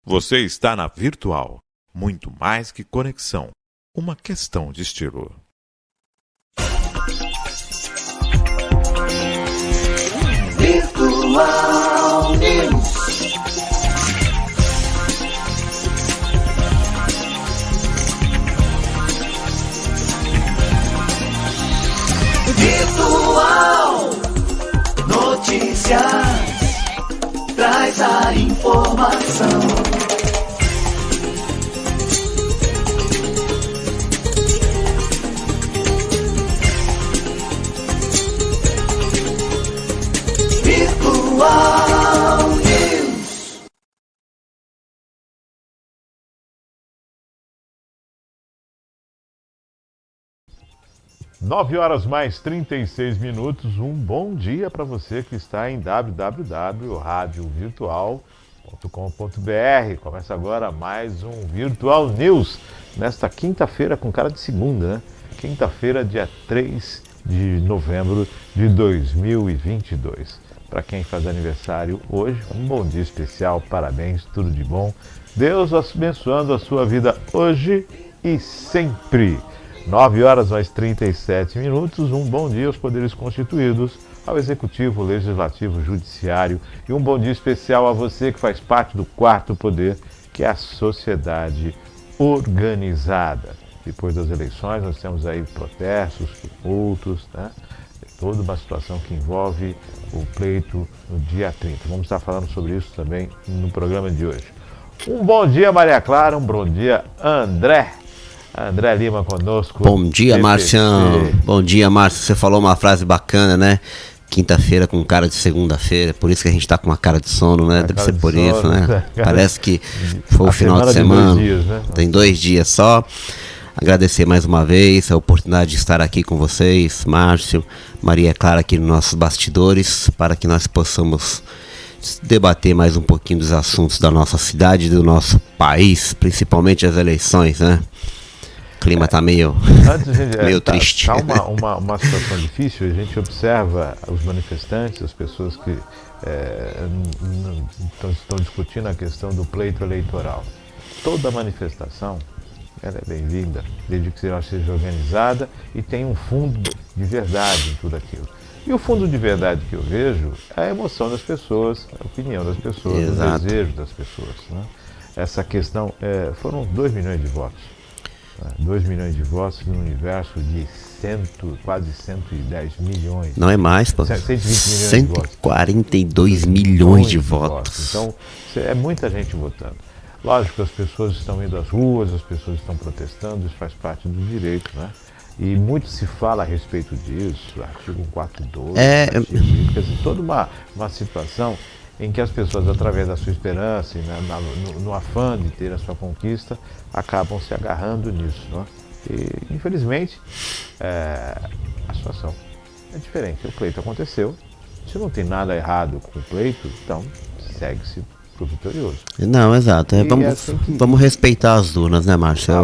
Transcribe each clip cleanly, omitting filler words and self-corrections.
Você está na Virtual. Muito mais que conexão. Uma questão de estilo. Virtual News. Virtual Notícias. Traz a informação. Virtual News. Nove horas mais 36 minutos. Um bom dia para você que está em www.radiovirtual.com.br. Começa agora mais um Virtual News nesta quinta-feira com cara de segunda, né? Quinta-feira, dia 3 de novembro de 2022. Para quem faz aniversário hoje, um bom dia especial, parabéns, tudo de bom. Deus abençoando a sua vida hoje e sempre. 9 horas mais 37 minutos, um bom dia aos poderes constituídos, ao Executivo, Legislativo, Judiciário e um bom dia especial a você que faz parte do quarto poder, que é a sociedade organizada. Depois das eleições nós temos aí protestos, tumultos, né? Toda uma situação que envolve o pleito no dia 30. Vamos estar falando sobre isso também no programa de hoje. Um bom dia, Maria Clara, um bom dia, André Lima conosco. Bom dia, Marcião. Bom dia, Márcio. Você falou uma frase bacana, né? Quinta-feira com cara de segunda-feira, por isso que a gente tá com uma cara de sono, né? Deve ser por isso, né? Parece que foi o final de semana. Tem 2 dias só. Agradecer mais uma vez a oportunidade de estar aqui com vocês, Márcio, Maria Clara, aqui nos nossos bastidores, para que nós possamos debater mais um pouquinho dos assuntos da nossa cidade, do nosso país, principalmente as eleições, né? O clima está meio triste. Tá uma situação difícil, a gente observa os manifestantes, as pessoas que estão discutindo a questão do pleito eleitoral. Toda manifestação ela é bem-vinda, desde que ela seja organizada e tenha um fundo de verdade em tudo aquilo. E o fundo de verdade que eu vejo é a emoção das pessoas, a opinião das pessoas, o desejo das pessoas, né? Essa questão, foram 2 milhões de votos. 2 milhões de votos no universo de quase 110 milhões. Não é mais, pô. 120 milhões 142 milhões de votos. Então, é muita gente votando. Lógico que as pessoas estão indo às ruas, as pessoas estão protestando, isso faz parte do direito, né? E muito se fala a respeito disso, artigo 142, quer dizer, toda uma situação em que as pessoas, através da sua esperança e no afã de ter a sua conquista, acabam se agarrando nisso, né? E, infelizmente, a situação é diferente. O pleito aconteceu, se não tem nada errado com o pleito, então segue-se vitorioso. Não, exato. Vamos respeitar as urnas, né, Márcio?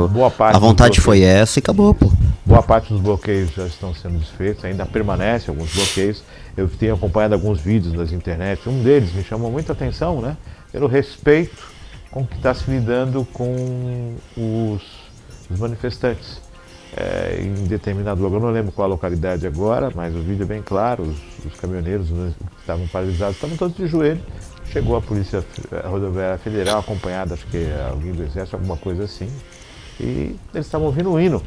A vontade foi essa e acabou, pô. Boa parte dos bloqueios já estão sendo desfeitos, ainda permanecem alguns bloqueios. Eu tenho acompanhado alguns vídeos nas internet. Um deles me chamou muita atenção, né? Pelo respeito com que está se lidando com os manifestantes. Em determinado lugar, eu não lembro qual a localidade agora, mas o vídeo é bem claro. Os caminhoneiros que estavam paralisados estavam todos de joelho. Chegou a Polícia Rodoviária Federal, acompanhada, acho que alguém do Exército, alguma coisa assim, e eles estavam ouvindo o hino.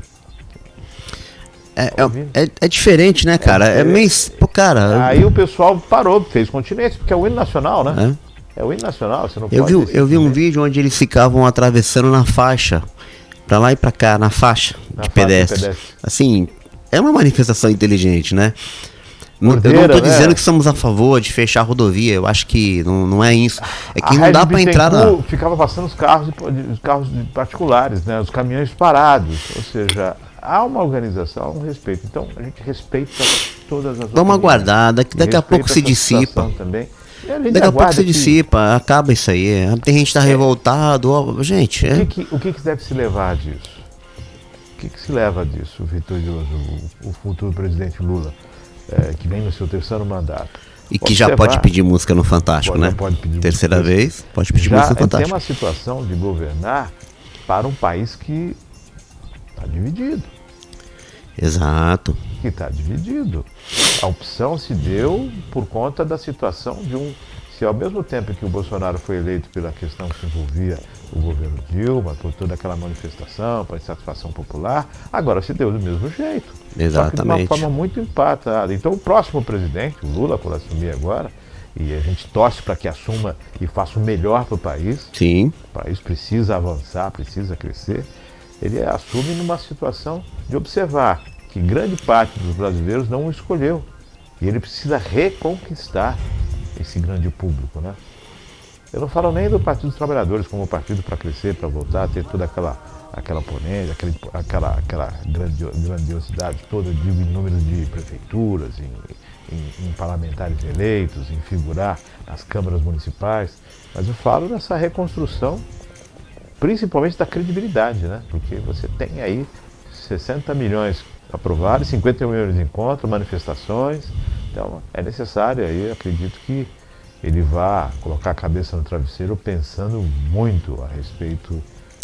É diferente, né, cara? É meio... Pô, cara... Aí o pessoal parou, fez continência, porque é o hino nacional, né? É o hino nacional, você não pode... Eu vi um vídeo onde eles ficavam atravessando na faixa, pra lá e pra cá, na faixa de pedestre. Assim, é uma manifestação inteligente, né? Eu não estou dizendo que somos a favor de fechar a rodovia, eu acho que não é isso. É que não dá para entrar na... Ficava passando os carros particulares, né? Os caminhões parados, ou seja, há uma organização, há um respeito. Então a gente respeita todas as Vamos aguardar, daqui a pouco se dissipa. Também. Daqui a pouco se dissipa, acaba isso aí. Tem gente que está revoltado, gente. O que deve se levar disso? O que se leva disso, vitorioso, o futuro presidente Lula? Que vem no seu 3º mandato. E que já pode pedir música no Fantástico, né? Pode pedir Terceira música. vez, pode pedir música no Tem Fantástico. uma situação de governar para um país que está dividido. Exato. Que está dividido. A opção se deu por conta da situação de se ao mesmo tempo que o Bolsonaro foi eleito pela questão que envolvia o governo Dilma, por toda aquela manifestação, para insatisfação popular, agora se deu do mesmo jeito. Exatamente. Só que de uma forma muito empatada. Então o próximo presidente, o Lula, quando assumir agora, e a gente torce para que assuma e faça o melhor para o país. Sim. O país precisa avançar, precisa crescer. Ele assume numa situação de observar que grande parte dos brasileiros não o escolheu. E ele precisa reconquistar esse grande público, né? Eu não falo nem do Partido dos Trabalhadores como partido para crescer, para voltar a ter toda aquela ponência, aquela grandiosidade toda, eu digo, em números de prefeituras, em parlamentares eleitos, em figurar nas câmaras municipais, mas eu falo dessa reconstrução, principalmente da credibilidade, né? Porque você tem aí 60 milhões aprovados, 50 milhões em contra, manifestações, então é necessário aí, acredito que ele vá colocar a cabeça no travesseiro pensando muito a respeito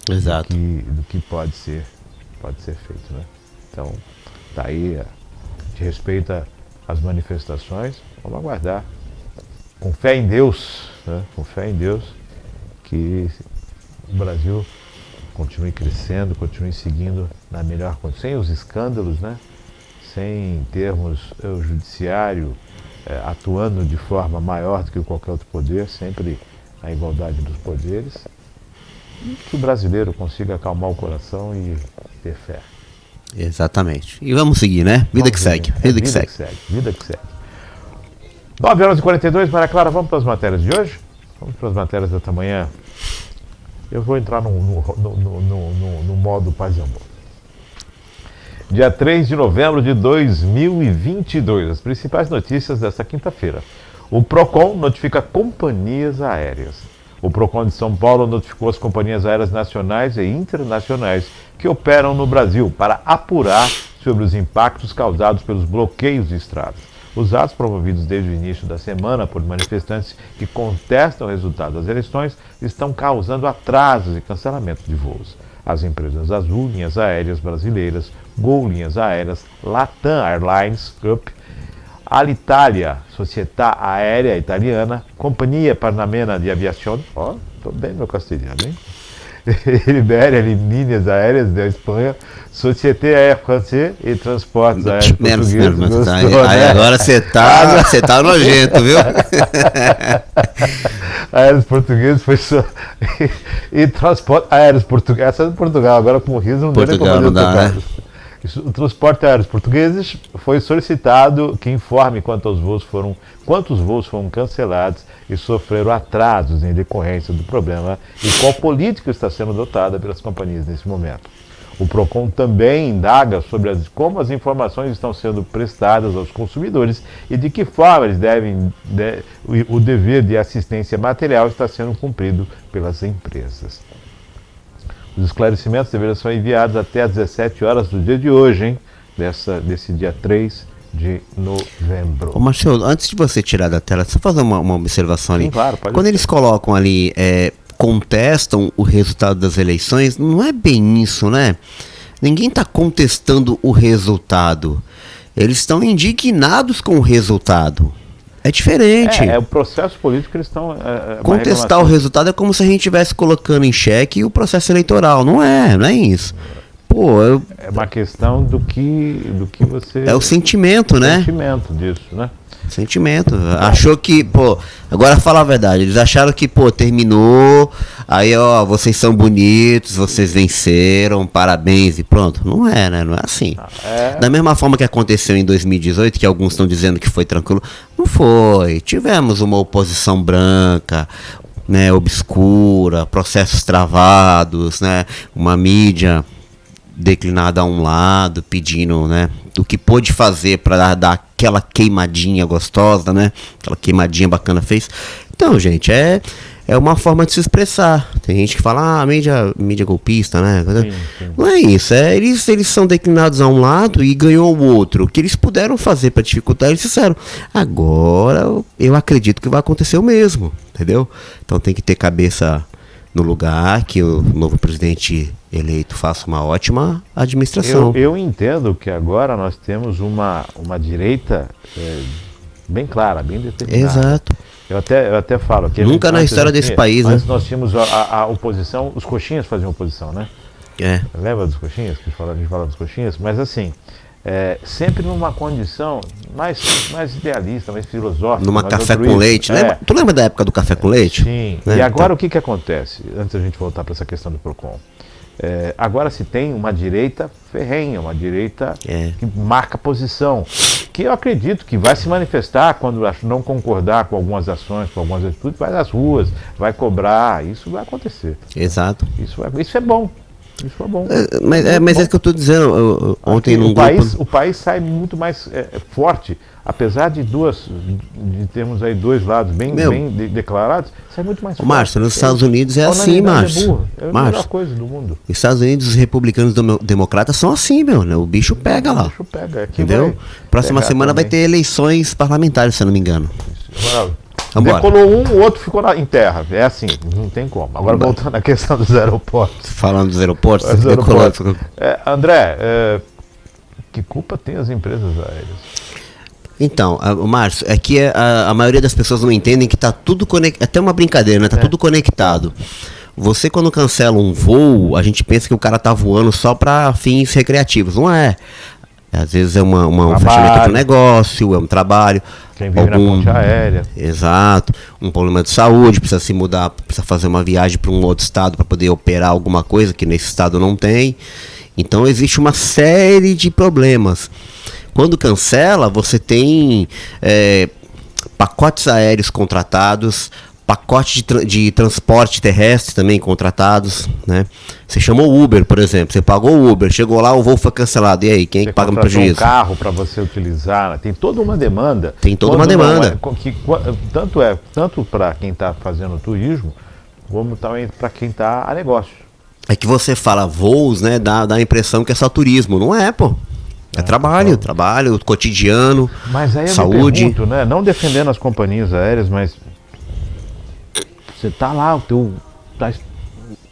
Exato. do que pode ser feito, né? Então, tá aí, de respeito às manifestações, vamos aguardar. Com fé em Deus, né? Com fé em Deus, que o Brasil continue crescendo, continue seguindo na melhor condição, sem os escândalos, né? Sem termos o judiciário atuando de forma maior do que qualquer outro poder, sempre a igualdade dos poderes, e que o brasileiro consiga acalmar o coração e ter fé. Exatamente. E vamos seguir, né? Vida que segue. Vida que segue. Vida que segue. 9h42, Maria Clara, vamos para as matérias de hoje? Vamos para as matérias desta manhã. Eu vou entrar no modo paz e amor. Dia 3 de novembro de 2022, as principais notícias desta quinta-feira. O PROCON notifica companhias aéreas. O PROCON de São Paulo notificou as companhias aéreas nacionais e internacionais que operam no Brasil para apurar sobre os impactos causados pelos bloqueios de estradas. Os atos promovidos desde o início da semana por manifestantes que contestam o resultado das eleições estão causando atrasos e cancelamentos de voos. As empresas Azul, Linhas Aéreas Brasileiras, Gol Linhas Aéreas, Latam Airlines Group, Alitalia, Società Aérea Italiana, Companhia Panamericana de Aviación, estou bem meu castelhano, hein? Iberia, Linhas Aéreas da Espanha, Société Air France e Transportes Aéreos Portugueses. Aí agora você tá nojento, viu? Aéreos Portugueses foi só... e Transportes Aéreos Portugueses, essa é de Portugal, agora com o riso não deu nem Portugal não dá, né? O Transporte Aéreos Portugueses foi solicitado que informe quantos voos foram cancelados e sofreram atrasos em decorrência do problema e qual política está sendo adotada pelas companhias nesse momento. O PROCON também indaga sobre como as informações estão sendo prestadas aos consumidores e de que forma eles o dever de assistência material está sendo cumprido pelas empresas. Os esclarecimentos deveriam ser enviados até às 17 horas do dia de hoje, hein? Desse dia 3 de novembro. Ô Marcelo, antes de você tirar da tela, só fazer uma observação ali. Sim, claro, pode Quando ser. eles colocam ali, contestam o resultado das eleições, não é bem isso, né? Ninguém está contestando o resultado. Eles estão indignados com o resultado. É diferente. É o processo político que eles estão... Contestar o resultado é como se a gente estivesse colocando em xeque o processo eleitoral. Não é isso. Pô, É uma questão do que você... É o sentimento, né? O sentimento disso, né? Sentimento. Achou que, pô, agora fala a verdade, eles acharam que, pô, terminou, aí, ó, vocês são bonitos, vocês venceram, parabéns e pronto. Não é, né? Não é assim. Da mesma forma que aconteceu em 2018, que alguns estão dizendo que foi tranquilo, não foi. Tivemos uma oposição branca, né, obscura, processos travados, né, uma mídia declinada a um lado, pedindo, né, do que pôde fazer para dar aquela queimadinha gostosa, né, aquela queimadinha bacana fez. Então, gente, é uma forma de se expressar. Tem gente que fala, mídia golpista, né? Sim. Não é isso, eles são declinados a um lado e ganhou o outro. O que eles puderam fazer para dificultar, eles fizeram. Agora, eu acredito que vai acontecer o mesmo, entendeu? Então tem que ter cabeça no lugar, que o novo presidente eleito faça uma ótima administração. Eu entendo que agora nós temos uma direita bem clara, bem determinada. Exato. Eu até falo que nunca na história desse país, antes né? nós tínhamos a oposição, os coxinhas faziam oposição, né? Lembra dos coxinhas? Que a gente fala dos coxinhas? Mas assim, sempre numa condição mais idealista, mais filosófica. Numa mais café com altruísta. leite. Tu lembra da época do café com leite? Sim. Né? E agora o que acontece? Antes da gente voltar para essa questão do PROCON. Agora se tem uma direita ferrenha, uma direita que marca posição, que eu acredito que vai se manifestar quando não concordar com algumas ações, com algumas atitudes, vai às ruas, vai cobrar, isso vai acontecer. Exato. Isso é bom. Isso é bom. Mas é que eu estou dizendo ontem num grupo. O país sai muito mais forte, apesar de termos aí dois lados bem declarados, sai muito mais forte. Márcio, nos Estados Unidos é assim, Márcio. É a melhor coisa do mundo. Nos Estados Unidos, os republicanos democratas são assim, né? O bicho pega lá. O bicho pega. Entendeu? Próxima semana vai ter eleições parlamentares, se eu não me engano. Decolou o outro ficou em terra. É assim, não tem como. Agora voltando à questão dos aeroportos. Falando dos aeroportos, André, que culpa tem as empresas aéreas? Então, Márcio, é que a maioria das pessoas não entendem que está tudo conectado. Até uma brincadeira, né? Tá tudo conectado. Você, quando cancela um voo, a gente pensa que o cara tá voando só para fins recreativos. Não é. Às vezes é um fechamento para o negócio, é um trabalho. Quem vive na ponte aérea. Exato. Um problema de saúde, precisa se mudar, precisa fazer uma viagem para um outro estado para poder operar alguma coisa que nesse estado não tem. Então existe uma série de problemas. Quando cancela, você tem pacotes aéreos contratados, pacotes de transporte terrestre também contratados, né? Você chamou o Uber, por exemplo, você pagou o Uber, chegou lá, o voo foi cancelado, e aí, quem é que paga no prejuízo? Um carro para você utilizar, tem toda uma demanda. Tanto para quem está fazendo turismo, como também para quem está a negócio. É que você fala voos, né, dá a impressão que é só turismo, não é, pô. É trabalho, cotidiano, mas aí eu saúde. Me pergunto, né, não defendendo as companhias aéreas, mas você tá lá,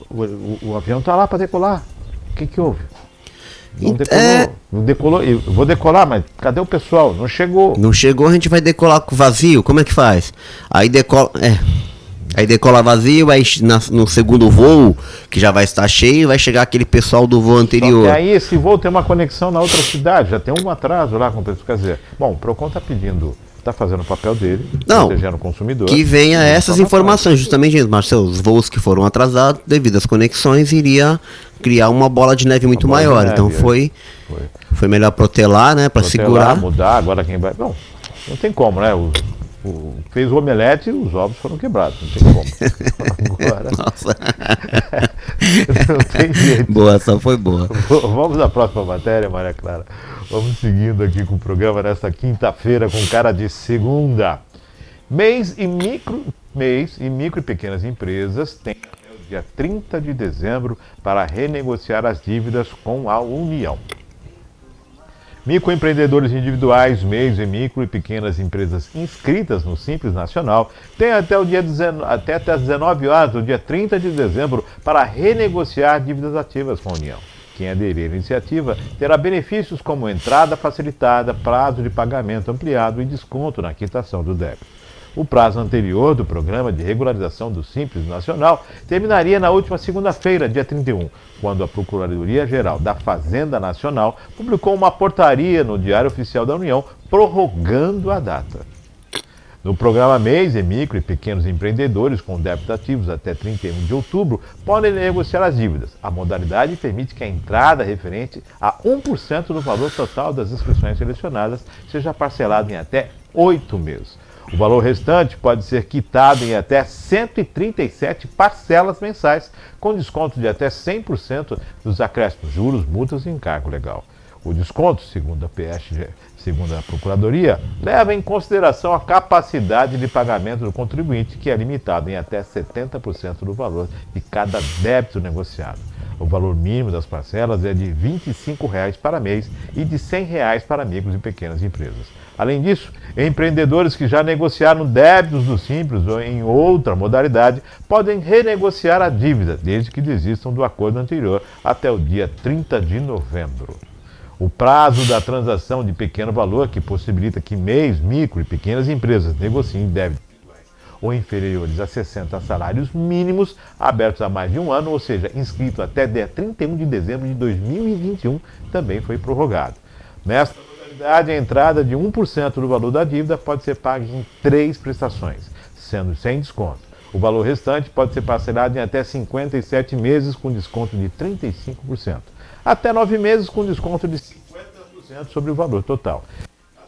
o avião tá lá para decolar. O que houve? Não decolou. Eu vou decolar, mas cadê o pessoal? Não chegou. Não chegou, a gente vai decolar com vazio. Como é que faz? Aí decola. Aí decola vazio, aí no segundo voo, que já vai estar cheio, vai chegar aquele pessoal do voo anterior. E aí esse voo tem uma conexão na outra cidade, já tem um atraso lá com o pessoal. Quer dizer, o PROCON está fazendo o papel dele, protegendo o consumidor. Que venha essas informações, justamente, Marcelo, os voos que foram atrasados, devido às conexões, iria criar uma bola de neve muito maior. Então foi melhor protelar, né, para segurar. Mudar, agora quem vai... Não tem como, né? Fez o omelete e os ovos foram quebrados, não tem como. Agora... Nossa. Não tem jeito. Boa, só foi boa. Vamos à próxima matéria, Maria Clara. Vamos seguindo aqui com o programa nesta quinta-feira com cara de segunda. MEIs e micro e pequenas empresas têm até o dia 30 de dezembro para renegociar as dívidas com a União. Microempreendedores individuais, MEIs e micro e pequenas empresas inscritas no Simples Nacional têm até as 19 horas do dia 30 de dezembro para renegociar dívidas ativas com a União. Quem aderir à iniciativa terá benefícios como entrada facilitada, prazo de pagamento ampliado e desconto na quitação do débito. O prazo anterior do programa de regularização do Simples Nacional terminaria na última segunda-feira, dia 31, quando a Procuradoria-Geral da Fazenda Nacional publicou uma portaria no Diário Oficial da União prorrogando a data. No programa MEIs e micro e pequenos empreendedores com débitos ativos até 31 de outubro podem negociar as dívidas. A modalidade permite que a entrada referente a 1% do valor total das inscrições selecionadas seja parcelada em até 8 meses. O valor restante pode ser quitado em até 137 parcelas mensais, com desconto de até 100% dos acréscimos, juros, multas e encargo legal. O desconto, segundo a Procuradoria, leva em consideração a capacidade de pagamento do contribuinte, que é limitado em até 70% do valor de cada débito negociado. O valor mínimo das parcelas é de R$ 25,00 para mês e de R$ 100,00 para micros e pequenas empresas. Além disso, empreendedores que já negociaram débitos do Simples ou em outra modalidade podem renegociar a dívida, desde que desistam do acordo anterior até o dia 30 de novembro. O prazo da transação de pequeno valor, que possibilita que MEIs, micro e pequenas empresas negociem débitos ou inferiores a 60 salários mínimos, abertos há mais de um ano, ou seja, inscrito até dia 31 de dezembro de 2021, também foi prorrogado. Nesta modalidade, a entrada de 1% do valor da dívida pode ser paga em 3 prestações, sendo sem desconto. O valor restante pode ser parcelado em até 57 meses com desconto de 35%, até 9 meses com desconto de 50% sobre o valor total,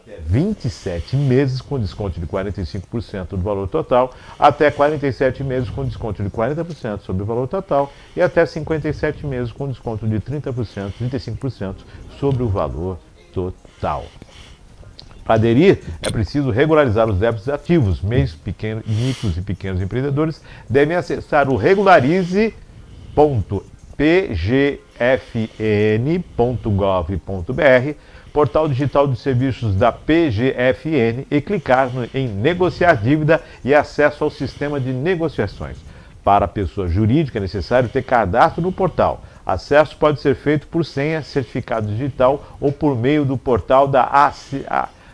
até 27 meses com desconto de 45% do valor total, até 47 meses com desconto de 40% sobre o valor total e até 57 meses com desconto de 30%, 35% sobre o valor total. Para aderir, é preciso regularizar os débitos ativos. MEIs, micros e pequenos empreendedores devem acessar o regularize.pgfn.gov.br, portal digital de serviços da PGFN, e clicar em negociar dívida e acesso ao sistema de negociações. Para a pessoa jurídica é necessário ter cadastro no portal. Acesso pode ser feito por senha, certificado digital ou por meio do portal da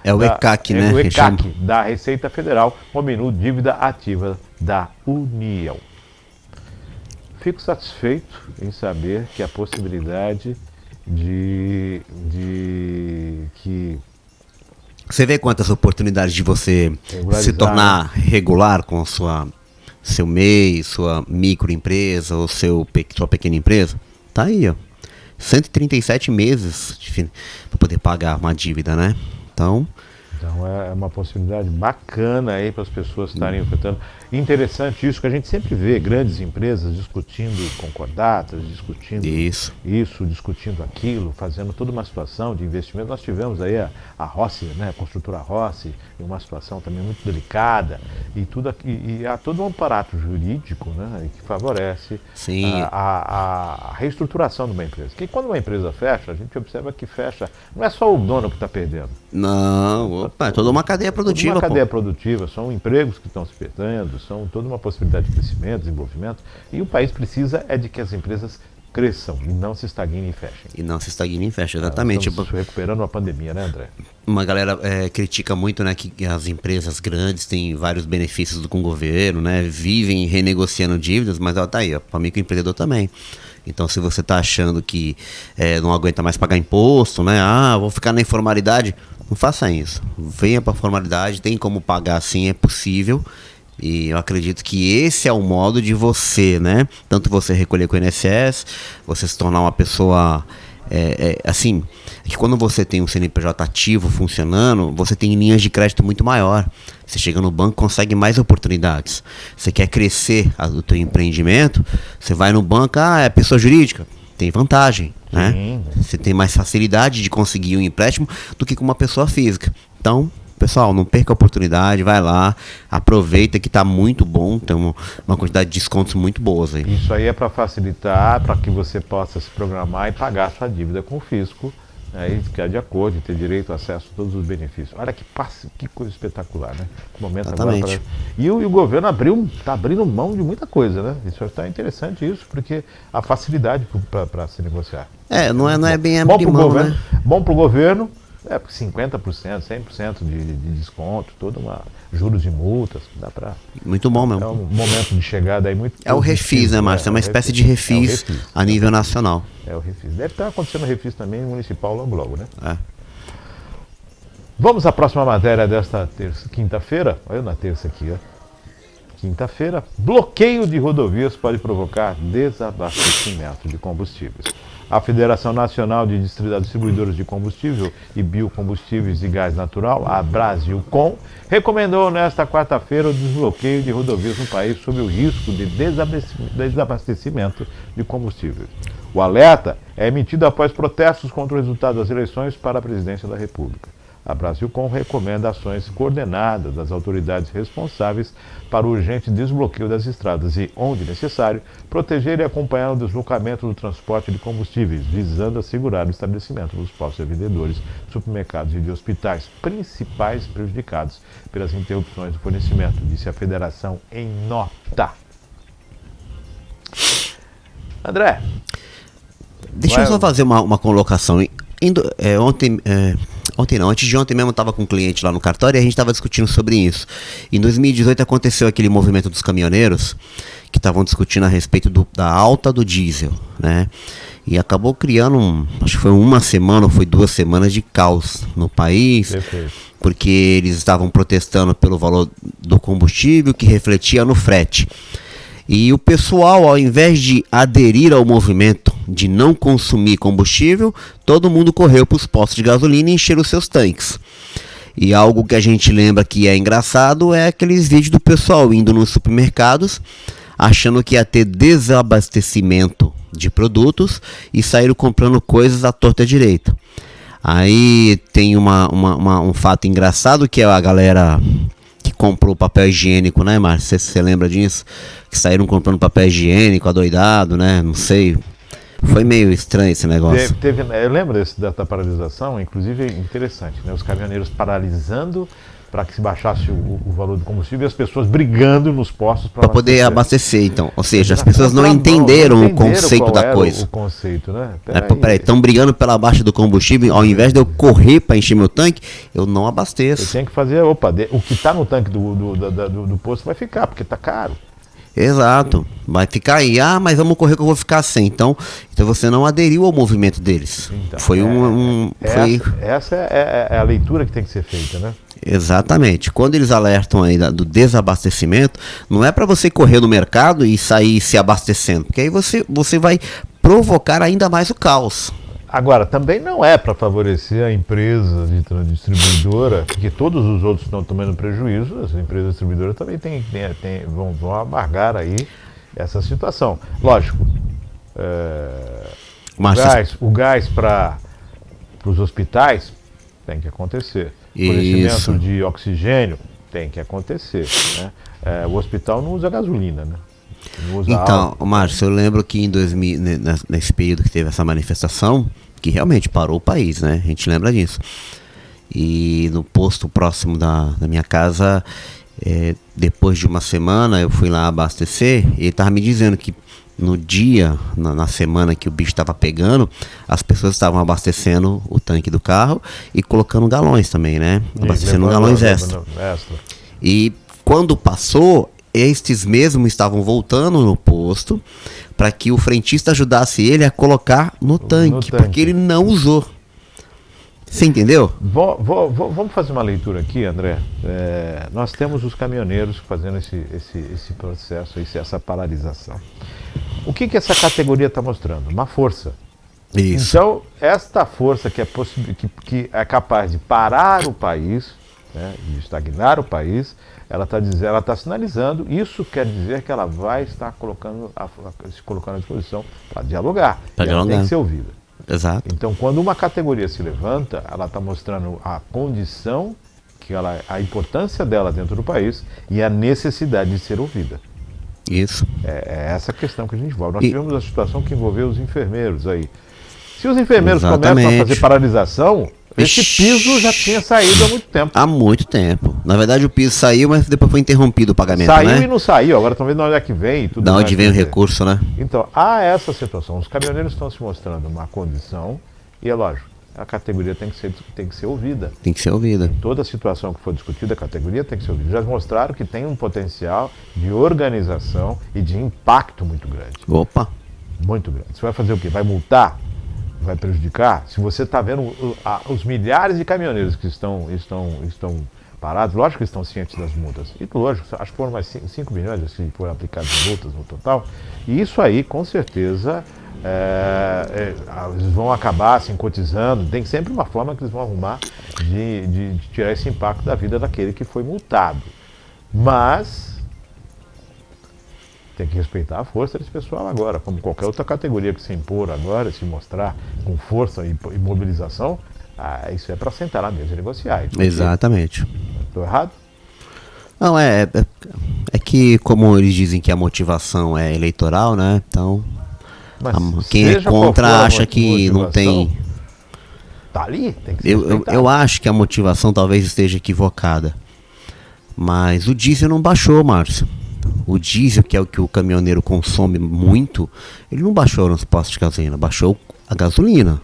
É o ECAC, né? O ECAC, da Receita Federal, com o menu Dívida Ativa da União. Fico satisfeito em saber que a possibilidade de que... Você vê quantas oportunidades de você se tornar regular com seu MEI, sua microempresa ou sua pequena empresa? Tá aí, ó. 137 meses para poder pagar uma dívida, né? Então é uma possibilidade bacana aí para as pessoas estarem enfrentando. Interessante isso, que a gente sempre vê grandes empresas discutindo concordatas, discutindo isso, discutindo aquilo, fazendo toda uma situação de investimento. Nós tivemos aí a Rossi, né, a construtora Rossi, em uma situação também muito delicada, e há todo um aparato jurídico, né, que favorece a reestruturação de uma empresa. Porque quando uma empresa fecha, a gente observa que fecha, não é só o dono que está perdendo. Não, é toda uma cadeia produtiva. Toda uma cadeia produtiva, são empregos que estão se perdendo, são toda uma possibilidade de crescimento, desenvolvimento, e o país precisa de que as empresas cresçam e não se estagnem e fechem. Exatamente. Estamos recuperando a pandemia, né, André? Uma galera critica muito, né, que as empresas grandes têm vários benefícios com o governo, né, vivem renegociando dívidas, mas ela tá aí, para o microempreendedor também. Então, se você está achando que não aguenta mais pagar imposto, né, vou ficar na informalidade, não faça isso. Venha para a formalidade, tem como pagar sim, é possível. E eu acredito que esse é o modo de você, né? Tanto você recolher com o INSS, você se tornar uma pessoa, assim, que quando você tem um CNPJ ativo funcionando, você tem linhas de crédito muito maior. Você chega no banco, consegue mais oportunidades. Você quer crescer o teu empreendimento, você vai no banco, é pessoa jurídica, tem vantagem, né? Você tem mais facilidade de conseguir um empréstimo do que com uma pessoa física. Então, pessoal, não perca a oportunidade, vai lá, aproveita que está muito bom, tem uma quantidade de descontos muito boas aí. Isso aí é para facilitar, para que você possa se programar e pagar a sua dívida com o fisco, e ficar de acordo e ter direito ao acesso a todos os benefícios. Olha que coisa espetacular, né? Momento Exatamente. Agora e o governo está abrindo mão de muita coisa, né? Isso está interessante isso, porque a facilidade para se negociar. Não é bem abrir mão, né? Bom para o governo. Porque 50%, 100% de desconto, juros de multas, dá para... Muito bom mesmo. É um momento de chegada aí muito... É o refis, né, Márcio? É uma espécie de refis a nível nacional. É o refis. Deve estar acontecendo refis também municipal logo, né? É. Vamos à próxima matéria desta quinta-feira. Olha eu na terça aqui, ó. Quinta-feira, bloqueio de rodovias pode provocar desabastecimento de combustíveis. A Federação Nacional de Distribuidores de Combustível e Biocombustíveis e Gás Natural, a Brasilcom, recomendou nesta quarta-feira o desbloqueio de rodovias no país sob o risco de desabastecimento de combustível. O alerta é emitido após protestos contra o resultado das eleições para a presidência da República. A Brasilcom recomenda ações coordenadas das autoridades responsáveis para o urgente desbloqueio das estradas e, onde necessário, proteger e acompanhar o deslocamento do transporte de combustíveis, visando assegurar o estabelecimento dos postos de vendedores, supermercados e de hospitais, principais prejudicados pelas interrupções do fornecimento, disse a federação em nota. André. Deixa eu só fazer uma colocação. Antes de ontem mesmo eu estava com um cliente lá no cartório e a gente estava discutindo sobre isso. Em 2018 aconteceu aquele movimento dos caminhoneiros que estavam discutindo a respeito da alta do diesel, né? E acabou criando, acho que foi uma semana ou foi 2 semanas de caos no país. Perfeito. Porque eles estavam protestando pelo valor do combustível que refletia no frete. E o pessoal, ao invés de aderir ao movimento de não consumir combustível, todo mundo correu para os postos de gasolina e encheram os seus tanques. E algo que a gente lembra que é engraçado é aqueles vídeos do pessoal indo nos supermercados, achando que ia ter desabastecimento de produtos e saíram comprando coisas à torta e à direita. Aí tem um fato engraçado que é a galera que comprou papel higiênico, né, Márcio? Você lembra disso? Que saíram comprando papel higiênico, adoidado, né? Não sei. Foi meio estranho esse negócio. Eu lembro dessa paralisação, inclusive é interessante, né? Os caminhoneiros paralisando para que se baixasse o valor do combustível e as pessoas brigando nos postos para poder abastecer, então. Ou seja, as pessoas não entenderam o conceito da coisa. O conceito, né? Peraí, estão brigando pela baixa do combustível, ao invés de eu correr para encher meu tanque, eu não abasteço. Você tem que fazer, o que está no tanque do posto vai ficar, porque está caro. Exato, vai ficar aí, mas vamos correr que eu vou ficar sem. Então você não aderiu ao movimento deles. Então, foi essa é a leitura que tem que ser feita, né? Exatamente. Quando eles alertam aí do desabastecimento, não é para você correr no mercado e sair se abastecendo, porque aí você vai provocar ainda mais o caos. Agora, também não é para favorecer a empresa distribuidora, porque todos os outros estão tomando prejuízo, as empresas distribuidoras também vão amargar aí essa situação. Lógico, o gás para os hospitais tem que acontecer. O fornecimento de oxigênio tem que acontecer, né? O hospital não usa gasolina, né? Então, Márcio, eu lembro que nesse período que teve essa manifestação, que realmente parou o país, né? A gente lembra disso. E no posto próximo da minha casa, depois de uma semana, eu fui lá abastecer e ele estava me dizendo que no dia, na semana que o bicho estava pegando, as pessoas estavam abastecendo o tanque do carro e colocando galões também, né? Abastecendo galões extra. E quando passou, estes mesmos estavam voltando no posto para que o frentista ajudasse ele a colocar no tanque, porque ele não usou. Você entendeu? Vamos fazer uma leitura aqui, André. Nós temos os caminhoneiros fazendo esse processo, essa paralisação. O que essa categoria está mostrando? Uma força. Isso. Então, esta força que é capaz de parar o país, né, e estagnar o país, ela está sinalizando, isso quer dizer que ela vai estar se colocando à disposição para dialogar. Ela tem que ser ouvida. Exato. Então, quando uma categoria se levanta, ela está mostrando a condição, a importância dela dentro do país e a necessidade de ser ouvida. Isso. É essa questão que a gente volta. Nós tivemos a situação que envolveu os enfermeiros aí. Se os enfermeiros começam a fazer paralisação, esse piso já tinha saído há muito tempo. Há muito tempo. Na verdade, o piso saiu, mas depois foi interrompido o pagamento, saiu, né? E não saiu. Agora estão vendo de onde é que vem e tudo. Da onde vem o recurso, né? Então, há essa situação. Os caminhoneiros estão se mostrando uma condição e, é lógico, a categoria tem que ser ouvida. Tem que ser ouvida. Em toda situação que for discutida, a categoria tem que ser ouvida. Já mostraram que tem um potencial de organização e de impacto muito grande. Opa! Muito grande. Você vai fazer o quê? Vai multar? Vai prejudicar? Se você está vendo os milhares de caminhoneiros que estão parados. Lógico que estão cientes das multas. E lógico, acho que foram mais 5 milhões que foram aplicados de multas no total. E isso aí, com certeza, eles vão acabar se cotizando. Tem sempre uma forma que eles vão arrumar de tirar esse impacto da vida daquele que foi multado. Mas tem que respeitar a força desse pessoal agora, como qualquer outra categoria que se impor agora, se mostrar com força e mobilização, isso é para sentar na mesa e negociar. Exatamente. Estou errado? Não, é que, como eles dizem que a motivação é eleitoral, né? Então, Mas quem é seja qual for contra a acha que não tem. Tá ali, tem que ser Eu acho que a motivação talvez esteja equivocada. Mas o diesel não baixou, Márcio. O diesel, que é o que o caminhoneiro consome muito, ele não baixou nos postos de gasolina, baixou a gasolina.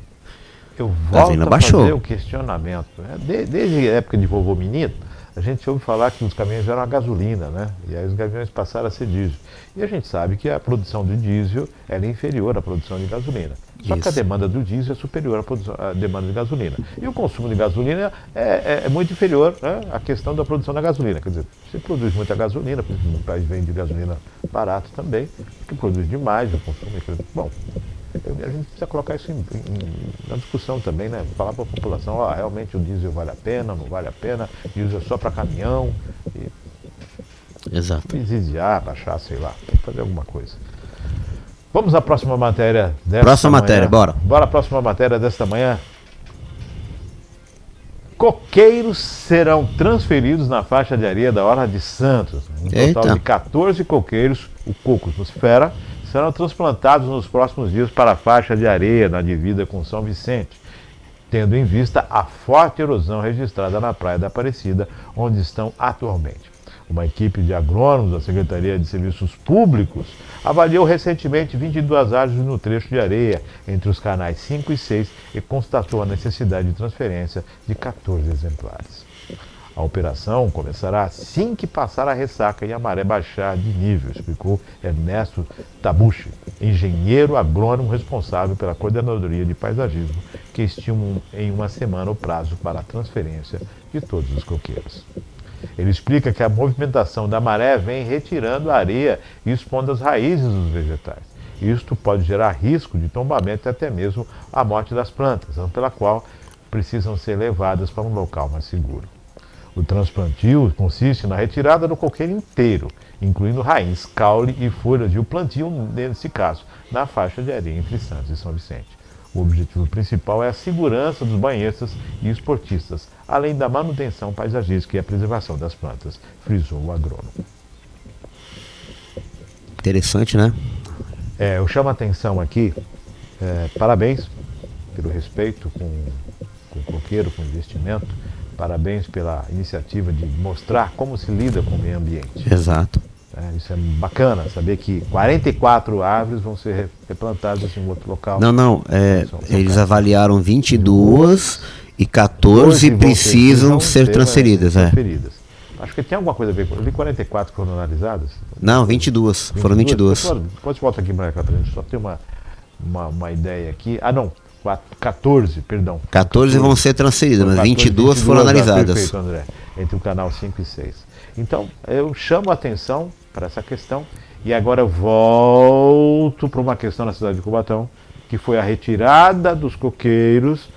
Eu volto a baixou. fazer o questionamento. Né? Desde a época de vovô menino, a gente ouve falar que os caminhões eram a gasolina, né? E aí os caminhões passaram a ser diesel. E a gente sabe que a produção do diesel ela é inferior à produção de gasolina. Só que a demanda do diesel é superior à demanda de gasolina. E o consumo de gasolina é muito inferior, né, à questão da produção da gasolina. Quer dizer, você produz muita gasolina, porque o país vende gasolina barato também, que produz demais o consumo. Bom, a gente precisa colocar isso na discussão também, né? Falar para a população, realmente o diesel vale a pena, não vale a pena, diesel é só para caminhão. Exato. Desviar, baixar, sei lá, tem que fazer alguma coisa. Vamos à próxima matéria desta Próxima manhã. matéria, bora. Bora à próxima matéria desta manhã. Coqueiros serão transferidos na faixa de areia da Orla de Santos. Um total de 14 coqueiros, o Cocosfera, serão transplantados nos próximos dias para a faixa de areia na divisa com São Vicente, tendo em vista a forte erosão registrada na Praia da Aparecida, onde estão atualmente. Uma equipe de agrônomos da Secretaria de Serviços Públicos avaliou recentemente 22 árvores no trecho de areia entre os canais 5 e 6 e constatou a necessidade de transferência de 14 exemplares. A operação começará assim que passar a ressaca e a maré baixar de nível, explicou Ernesto Tabucci, engenheiro agrônomo responsável pela Coordenadoria de Paisagismo, que estima em uma semana o prazo para a transferência de todos os coqueiros. Ele explica que a movimentação da maré vem retirando a areia e expondo as raízes dos vegetais. Isto pode gerar risco de tombamento e até mesmo a morte das plantas, pela qual precisam ser levadas para um local mais seguro. O transplantio consiste na retirada do coqueiro inteiro, incluindo raiz, caule e folhas, e o plantio, nesse caso, na faixa de areia entre Santos e São Vicente. O objetivo principal é a segurança dos banhistas e esportistas, além da manutenção paisagística e a preservação das plantas, frisou o agrônomo. Interessante, né? Eu chamo a atenção aqui, parabéns pelo respeito com o coqueiro, com o investimento, parabéns pela iniciativa de mostrar como se lida com o meio ambiente. Exato. Isso é bacana, saber que 44 árvores vão ser replantadas em outro local. Não, eles avaliaram 22 e 14 precisam ser transferidas. Acho que tem alguma coisa a ver com... Eu vi 44 foram analisadas. Não, 22. Foram 22. Depois volta aqui para cá, pra gente só ter uma ideia aqui. 14, perdão. 14 vão ser transferidas, mas 22 foram analisadas. Perfeito, André. Entre o canal 5 e 6. Então, eu chamo a atenção para essa questão e agora eu volto para uma questão na cidade de Cubatão, que foi a retirada dos coqueiros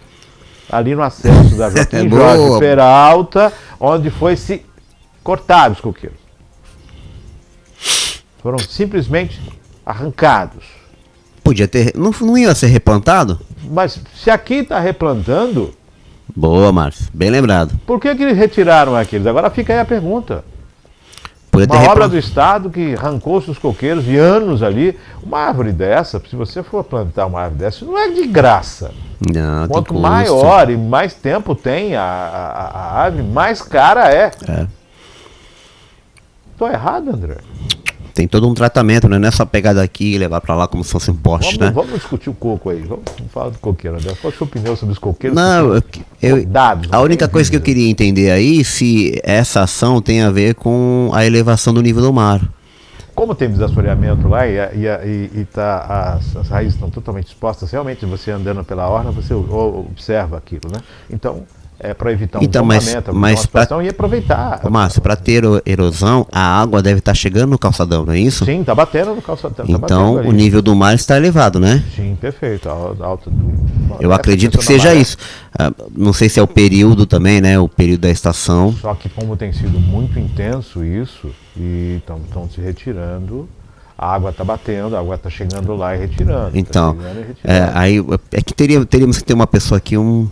ali no acesso da Joaquim Jorge Peralta, onde foi se cortar os coqueiros. Foram simplesmente arrancados. Podia ter. Não ia ser replantado? Mas se aqui está replantando... Boa, Márcio. Bem lembrado. Por que eles retiraram aqueles? Agora fica aí a pergunta. Uma obra do Estado que arrancou os coqueiros de anos ali. Uma árvore dessa, se você for plantar uma árvore dessa, não é de graça. Não, quanto maior e mais tempo tem a árvore, mais cara é. Estou errado, André? Tem todo um tratamento, né? Não é só pegar daqui e levar pra lá como se fosse um poste, né? Vamos discutir o coco aí. Vamos falar do coqueiro, André. Qual a sua opinião sobre os coqueiros? Não, a única coisa que eu queria entender aí, se essa ação tem a ver com a elevação do nível do mar. Como tem desassoreamento lá as raízes estão totalmente expostas, realmente você andando pela orla, você observa aquilo, né? Então, para evitar um Então, tombamento, mas uma situação e aproveitar. Márcio, para ter erosão, a água deve estar chegando no calçadão, não é isso? Sim, tá batendo no calçadão. Então, tá o nível do mar está elevado, né? Sim, perfeito. Eu acredito que seja isso. Não sei se é o período também, né? O período da estação. Só que como tem sido muito intenso isso, e estão se retirando, a água está batendo, a água está chegando lá e retirando. Então, tá chegando e retirando. aí é que teríamos que ter uma pessoa aqui, um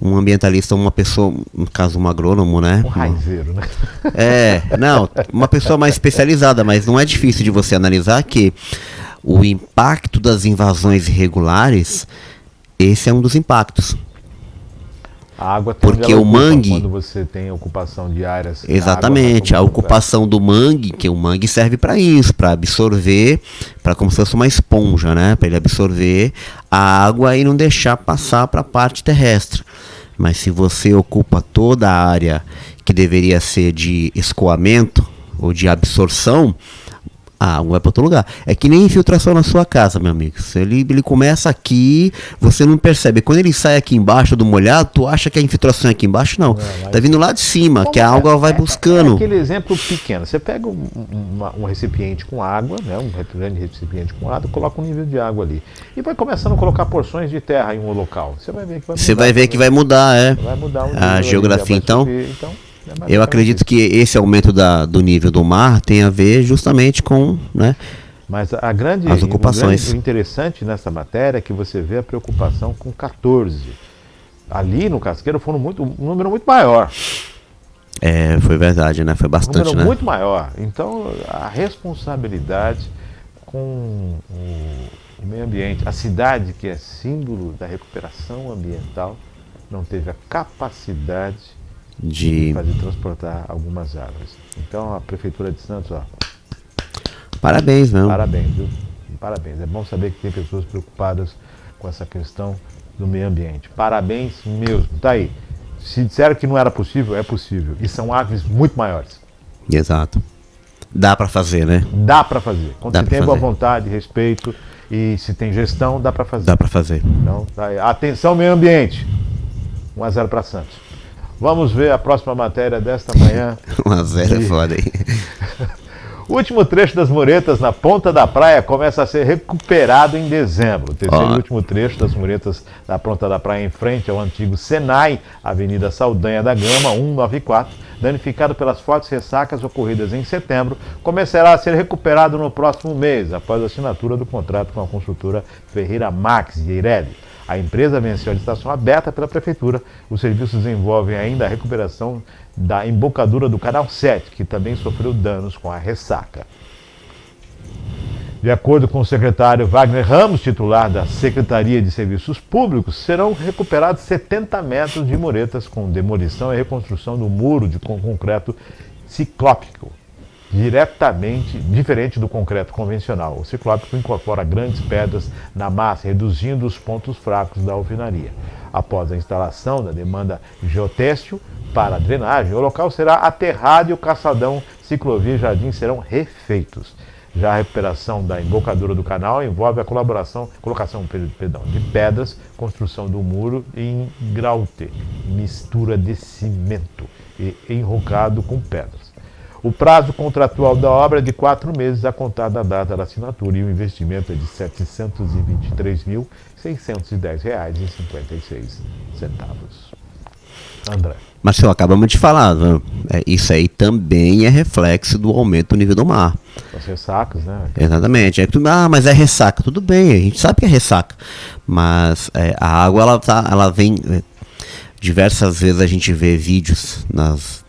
ambientalista, uma pessoa, no caso um agrônomo, né? Um raizeiro, né? Não, uma pessoa mais especializada, mas não é difícil de você analisar que o impacto das invasões irregulares, esse é um dos impactos. A água tem Porque o mangue, quando você tem ocupação de áreas. Exatamente, a ocupação do mangue, que o mangue serve para isso, para absorver, para como se fosse uma esponja, né? Para ele absorver a água e não deixar passar para a parte terrestre. Mas se você ocupa toda a área que deveria ser de escoamento ou de absorção, a água vai para outro lugar. É que nem infiltração na sua casa, meu amigo. Ele começa aqui, você não percebe. Quando ele sai aqui embaixo do molhado, tu acha que a infiltração é aqui embaixo? Não. Tá vindo lá de cima, que a água vai buscando. É aquele exemplo pequeno. Você pega um recipiente com água, né, um grande recipiente com água, coloca um nível de água ali. E vai começando a colocar porções de terra em um local. Você vai ver que vai mudar. Você vai ver que vai mudar, Vai mudar a geografia, então. Eu acredito isso. que esse aumento do nível do mar tem a ver justamente com, né, mas as ocupações. O interessante nessa matéria é que você vê a preocupação com 14. Ali no Casqueiro foi um número muito maior. Foi verdade, né? Foi bastante, Um número né? muito maior. Então, a responsabilidade com o meio ambiente. A cidade, que é símbolo da recuperação ambiental, não teve a capacidade de transportar algumas árvores. Então, a Prefeitura de Santos, parabéns, meu. Parabéns, viu? Parabéns. É bom saber que tem pessoas preocupadas com essa questão do meio ambiente. Parabéns mesmo. Tá aí. Se disseram que não era possível, é possível. E são aves muito maiores. Exato. Dá para fazer, né? Dá para fazer. Quando Dá se tem boa fazer. vontade, respeito e se tem gestão, dá para fazer. Dá para fazer. Então, tá aí. Atenção, meio ambiente. 1-0 para Santos. Vamos ver a próxima matéria desta manhã. 1-0 é foda aí. O último trecho das muretas na Ponta da Praia começa a ser recuperado em dezembro. O terceiro e último trecho das muretas da Ponta da Praia em frente ao antigo Senai, Avenida Saldanha da Gama, 194, danificado pelas fortes ressacas ocorridas em setembro, começará a ser recuperado no próximo mês, após a assinatura do contrato com a construtora Ferreira Max e Eireli. A empresa venceu a licitação aberta pela Prefeitura. Os serviços envolvem ainda a recuperação da embocadura do Canal 7, que também sofreu danos com a ressaca. De acordo com o secretário Wagner Ramos, titular da Secretaria de Serviços Públicos, serão recuperados 70 metros de muretas com demolição e reconstrução do muro de concreto ciclópico, diferente do concreto convencional. O ciclópico incorpora grandes pedras na massa, reduzindo os pontos fracos da alvenaria. Após a instalação da demanda geotêxtil para a drenagem, o local será aterrado e o calçadão, ciclovia e jardim serão refeitos. Já a recuperação da embocadura do canal envolve a colocação de pedras, construção do muro em graute, mistura de cimento e enrocado com pedras. O prazo contratual da obra é de 4 meses a contar da data da assinatura e o investimento é de R$ 723.610,56. André. Marcelo, acabamos de falar, né? Isso aí também é reflexo do aumento do nível do mar. As ressacas, né? Exatamente. Mas é ressaca. Tudo bem, a gente sabe que é ressaca. Mas a água, ela vem... Diversas vezes a gente vê vídeos nas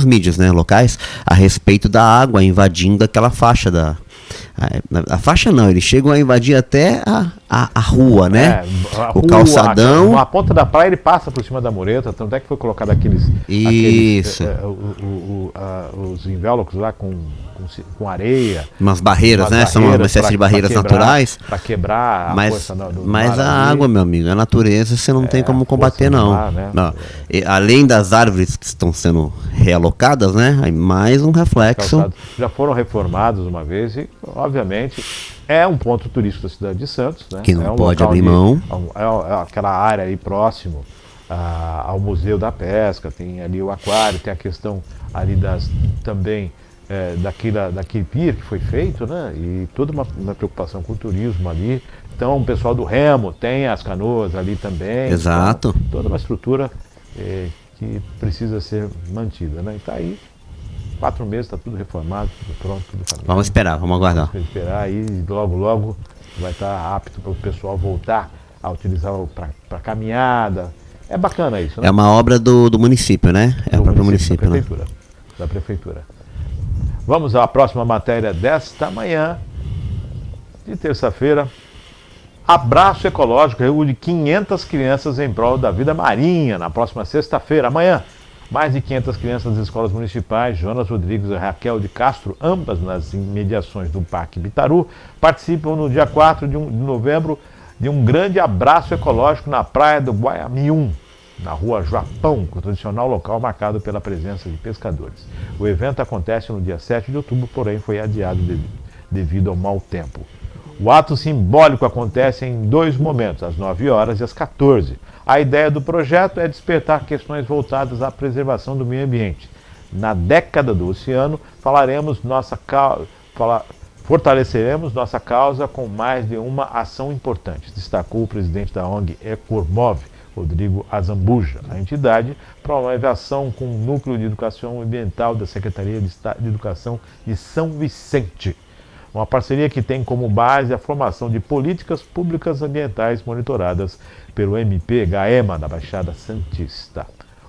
mídias, né, locais a respeito da água invadindo aquela faixa a faixa não, eles chegam a invadir até a rua, né? O calçadão. A Ponta da Praia ele passa por cima da mureta, tanto é que foi colocado os invólucros lá com areia. Umas barreiras, né? São uma espécie de barreiras naturais. Para quebrar a força do Mas mar a ali. água, meu amigo, a natureza você não tem como combater, não. Mar, né? Não. E, além das árvores que estão sendo realocadas, né? Aí mais um reflexo. Calçados já foram reformados uma vez e, obviamente, é um ponto turístico da cidade de Santos, né? Que não um pode local abrir mão. É aquela área aí próximo ao Museu da Pesca, tem ali o aquário, tem a questão ali também daquele pier que foi feito, né? E toda uma preocupação com o turismo ali. Então o pessoal do remo tem as canoas ali também. Exato. Então, toda uma estrutura que precisa ser mantida, né? E tá aí, 4 meses, está tudo reformado, tudo pronto, tudo caminhando. Vamos esperar, vamos aguardar. Vamos esperar aí, logo vai estar apto para o pessoal voltar a utilizar para caminhada. É bacana isso, né? É uma obra do município, né? É o próprio município, né? Da prefeitura. Vamos à próxima matéria desta manhã, de terça-feira. Abraço Ecológico reúne 500 crianças em prol da vida marinha na próxima sexta-feira, amanhã. Mais de 500 crianças das escolas municipais, Jonas Rodrigues e Raquel de Castro, ambas nas imediações do Parque Bitaru, participam no dia 4 de novembro de um grande abraço ecológico na praia do Guaiamium, na rua Japão, o tradicional local marcado pela presença de pescadores. O evento acontece no dia 7 de outubro, porém foi adiado devido ao mau tempo. O ato simbólico acontece em 2 momentos, às 9 horas e às 14. A ideia do projeto é despertar questões voltadas à preservação do meio ambiente. Na década do oceano, fortaleceremos nossa causa com mais de uma ação importante, destacou o presidente da ONG Ecomove, Rodrigo Azambuja. A entidade promove ação com o Núcleo de Educação Ambiental da Secretaria de Educação de São Vicente. Uma parceria que tem como base a formação de políticas públicas ambientais monitoradas pelo MP-GAEMA da Baixada Santista.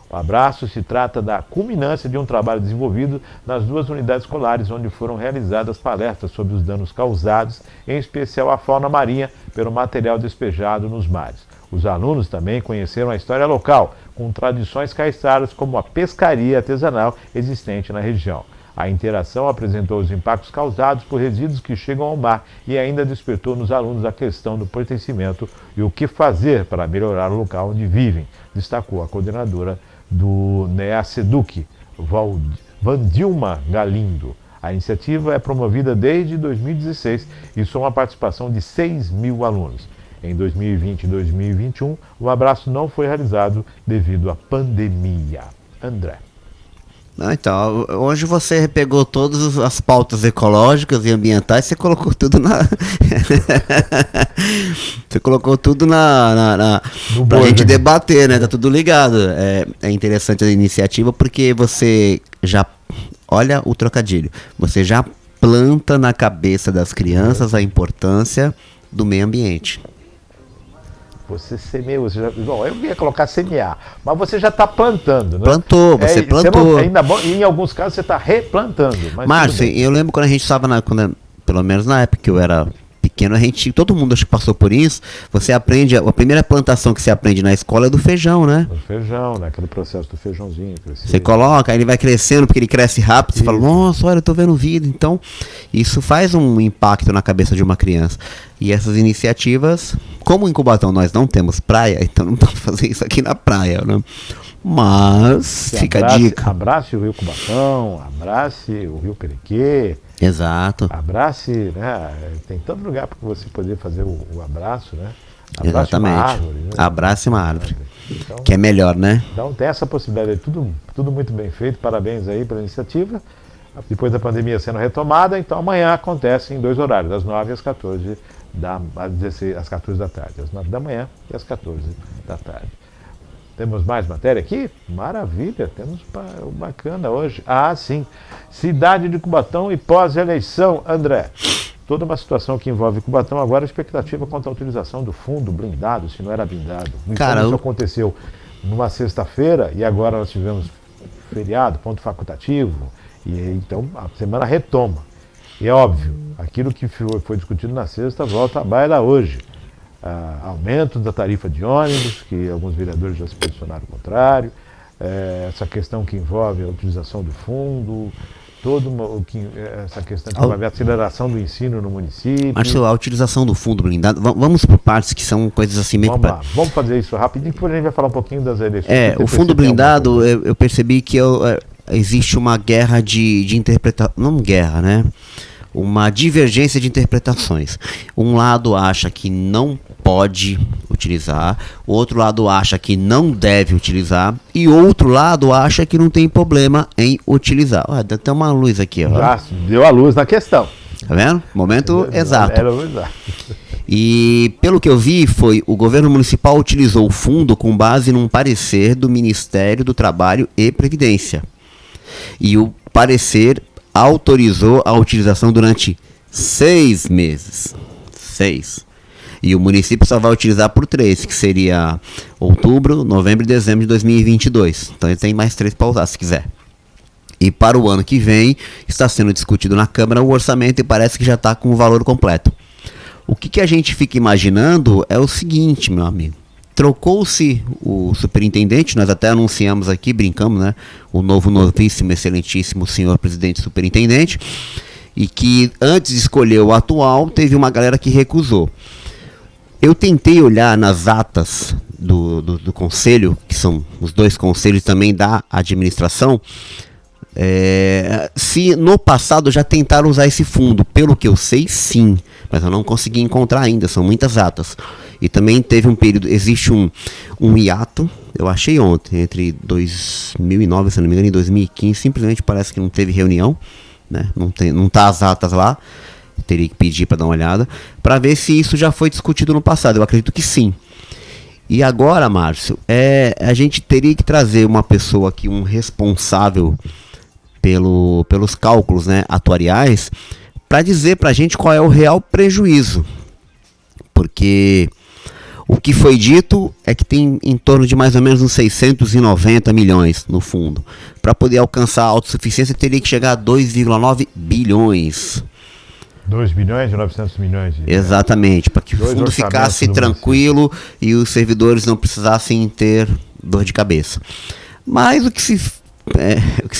O abraço se trata da culminância de um trabalho desenvolvido nas 2 unidades escolares, onde foram realizadas palestras sobre os danos causados, em especial à fauna marinha, pelo material despejado nos mares. Os alunos também conheceram a história local, com tradições caiçaras como a pescaria artesanal existente na região. A interação apresentou os impactos causados por resíduos que chegam ao mar e ainda despertou nos alunos a questão do pertencimento e o que fazer para melhorar o local onde vivem, destacou a coordenadora do NEA-SEDUC, Vandilma Galindo. A iniciativa é promovida desde 2016 e soma a participação de 6.000 alunos. Em 2020 e 2021, o abraço não foi realizado devido à pandemia. André. Então, hoje você pegou todas as pautas ecológicas e ambientais, você colocou tudo você colocou tudo pra gente debater, né? Tá tudo ligado. É interessante a iniciativa porque você já, olha o trocadilho, você já planta na cabeça das crianças a importância do meio ambiente. Você semeou, bom, eu ia colocar semear, mas você já está plantando, né? Plantou, você plantou. Ainda bom, e em alguns casos você está replantando. Márcio, eu lembro quando a gente estava, pelo menos na época que eu era pequeno, todo mundo acho que passou por isso, você aprende, a primeira plantação que você aprende na escola é do feijão, né? Do feijão, né? Aquele processo do feijãozinho. Você coloca, aí ele vai crescendo, porque ele cresce rápido, você fala, nossa, olha, eu tô vendo vida. Então, isso faz um impacto na cabeça de uma criança. E essas iniciativas, como em Cubatão nós não temos praia, então não vamos fazer isso aqui na praia, né? Mas fica a dica. Abrace o Rio Cubatão, abrace o Rio Perequê. Exato. Abrace, né? Tem tanto lugar para você poder fazer o abraço, né? Abrace exatamente. Uma árvore, né? Abrace uma árvore. Então, que é melhor, né? Então tem essa possibilidade, tudo muito bem feito, parabéns aí pela iniciativa. Depois da pandemia sendo retomada, então amanhã acontece em 2 horários, das 9 às 14 às 14 da tarde, às 9 da manhã e às 14 da tarde. Temos mais matéria aqui? Maravilha, temos bacana hoje. Ah, sim. Cidade de Cubatão e pós-eleição, André. Toda uma situação que envolve Cubatão, agora a expectativa quanto à utilização do fundo blindado, se não era blindado. Cara, isso aconteceu numa sexta-feira e agora nós tivemos feriado, ponto facultativo, e então a semana retoma. E é óbvio, aquilo que foi discutido na sexta volta à baila hoje. Aumento da tarifa de ônibus, que alguns vereadores já se posicionaram contrário, essa questão que envolve a utilização do fundo, essa questão que envolve a aceleração do ensino no município. Marcelo, a utilização do fundo blindado, vamos por partes que são coisas assim meio... Vamos lá, vamos fazer isso rapidinho, depois a gente vai falar um pouquinho das eleições. O fundo blindado, eu percebi que existe uma guerra de interpretação, não guerra, né? Uma divergência de interpretações. Um lado acha que não pode utilizar, o outro lado acha que não deve utilizar e outro lado acha que não tem problema em utilizar. Olha, deu até uma luz aqui, ó. Já deu a luz na questão. Tá vendo? Momento exato. Era o exato. E pelo que eu vi, o governo municipal utilizou o fundo com base num parecer do Ministério do Trabalho e Previdência. E o parecer autorizou a utilização durante 6 meses. 6. E o município só vai utilizar por 3, que seria outubro, novembro e dezembro de 2022. Então ele tem mais 3 para usar, se quiser. E para o ano que vem, está sendo discutido na Câmara o orçamento e parece que já está com o valor completo. O que a gente fica imaginando é o seguinte, meu amigo. Trocou-se o superintendente, nós até anunciamos aqui, brincamos, né? O novíssimo, excelentíssimo senhor presidente superintendente, e que antes de escolher o atual, teve uma galera que recusou. Eu tentei olhar nas atas do conselho, que são os 2 conselhos também da administração, se no passado já tentaram usar esse fundo. Pelo que eu sei, sim, mas eu não consegui encontrar ainda, são muitas atas. E também teve um período, existe um hiato, eu achei ontem, entre 2009, se não me engano, e 2015, simplesmente parece que não teve reunião, né? Não tá as atas lá, teria que pedir para dar uma olhada, para ver se isso já foi discutido no passado. Eu acredito que sim. E agora, Márcio, a gente teria que trazer uma pessoa aqui, um responsável pelos cálculos, né, atuariais, para dizer para a gente qual é o real prejuízo. Porque o que foi dito é que tem em torno de mais ou menos uns 690 milhões no fundo. Para poder alcançar a autossuficiência, teria que chegar a 2,9 bilhões. 2 bilhões e 900 milhões. Exatamente, para que o fundo ficasse tranquilo e os servidores não precisassem ter dor de cabeça. Mas o que se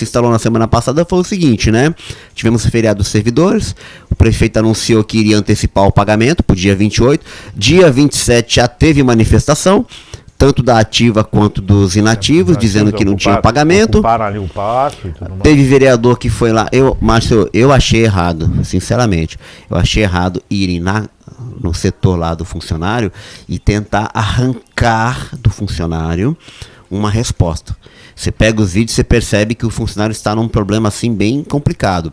instalou na semana passada foi o seguinte, né? Tivemos o feriado dos servidores, o prefeito anunciou que iria antecipar o pagamento para o dia 28, dia 27 já teve manifestação, tanto da ativa quanto dos inativos, dizendo que não tinha pagamento. Ali o passo e tudo mais. Teve vereador que foi lá, Márcio, eu achei errado, sinceramente, eu achei errado irem no setor lá do funcionário e tentar arrancar do funcionário uma resposta. Você pega os vídeos e você percebe que o funcionário está num problema assim bem complicado.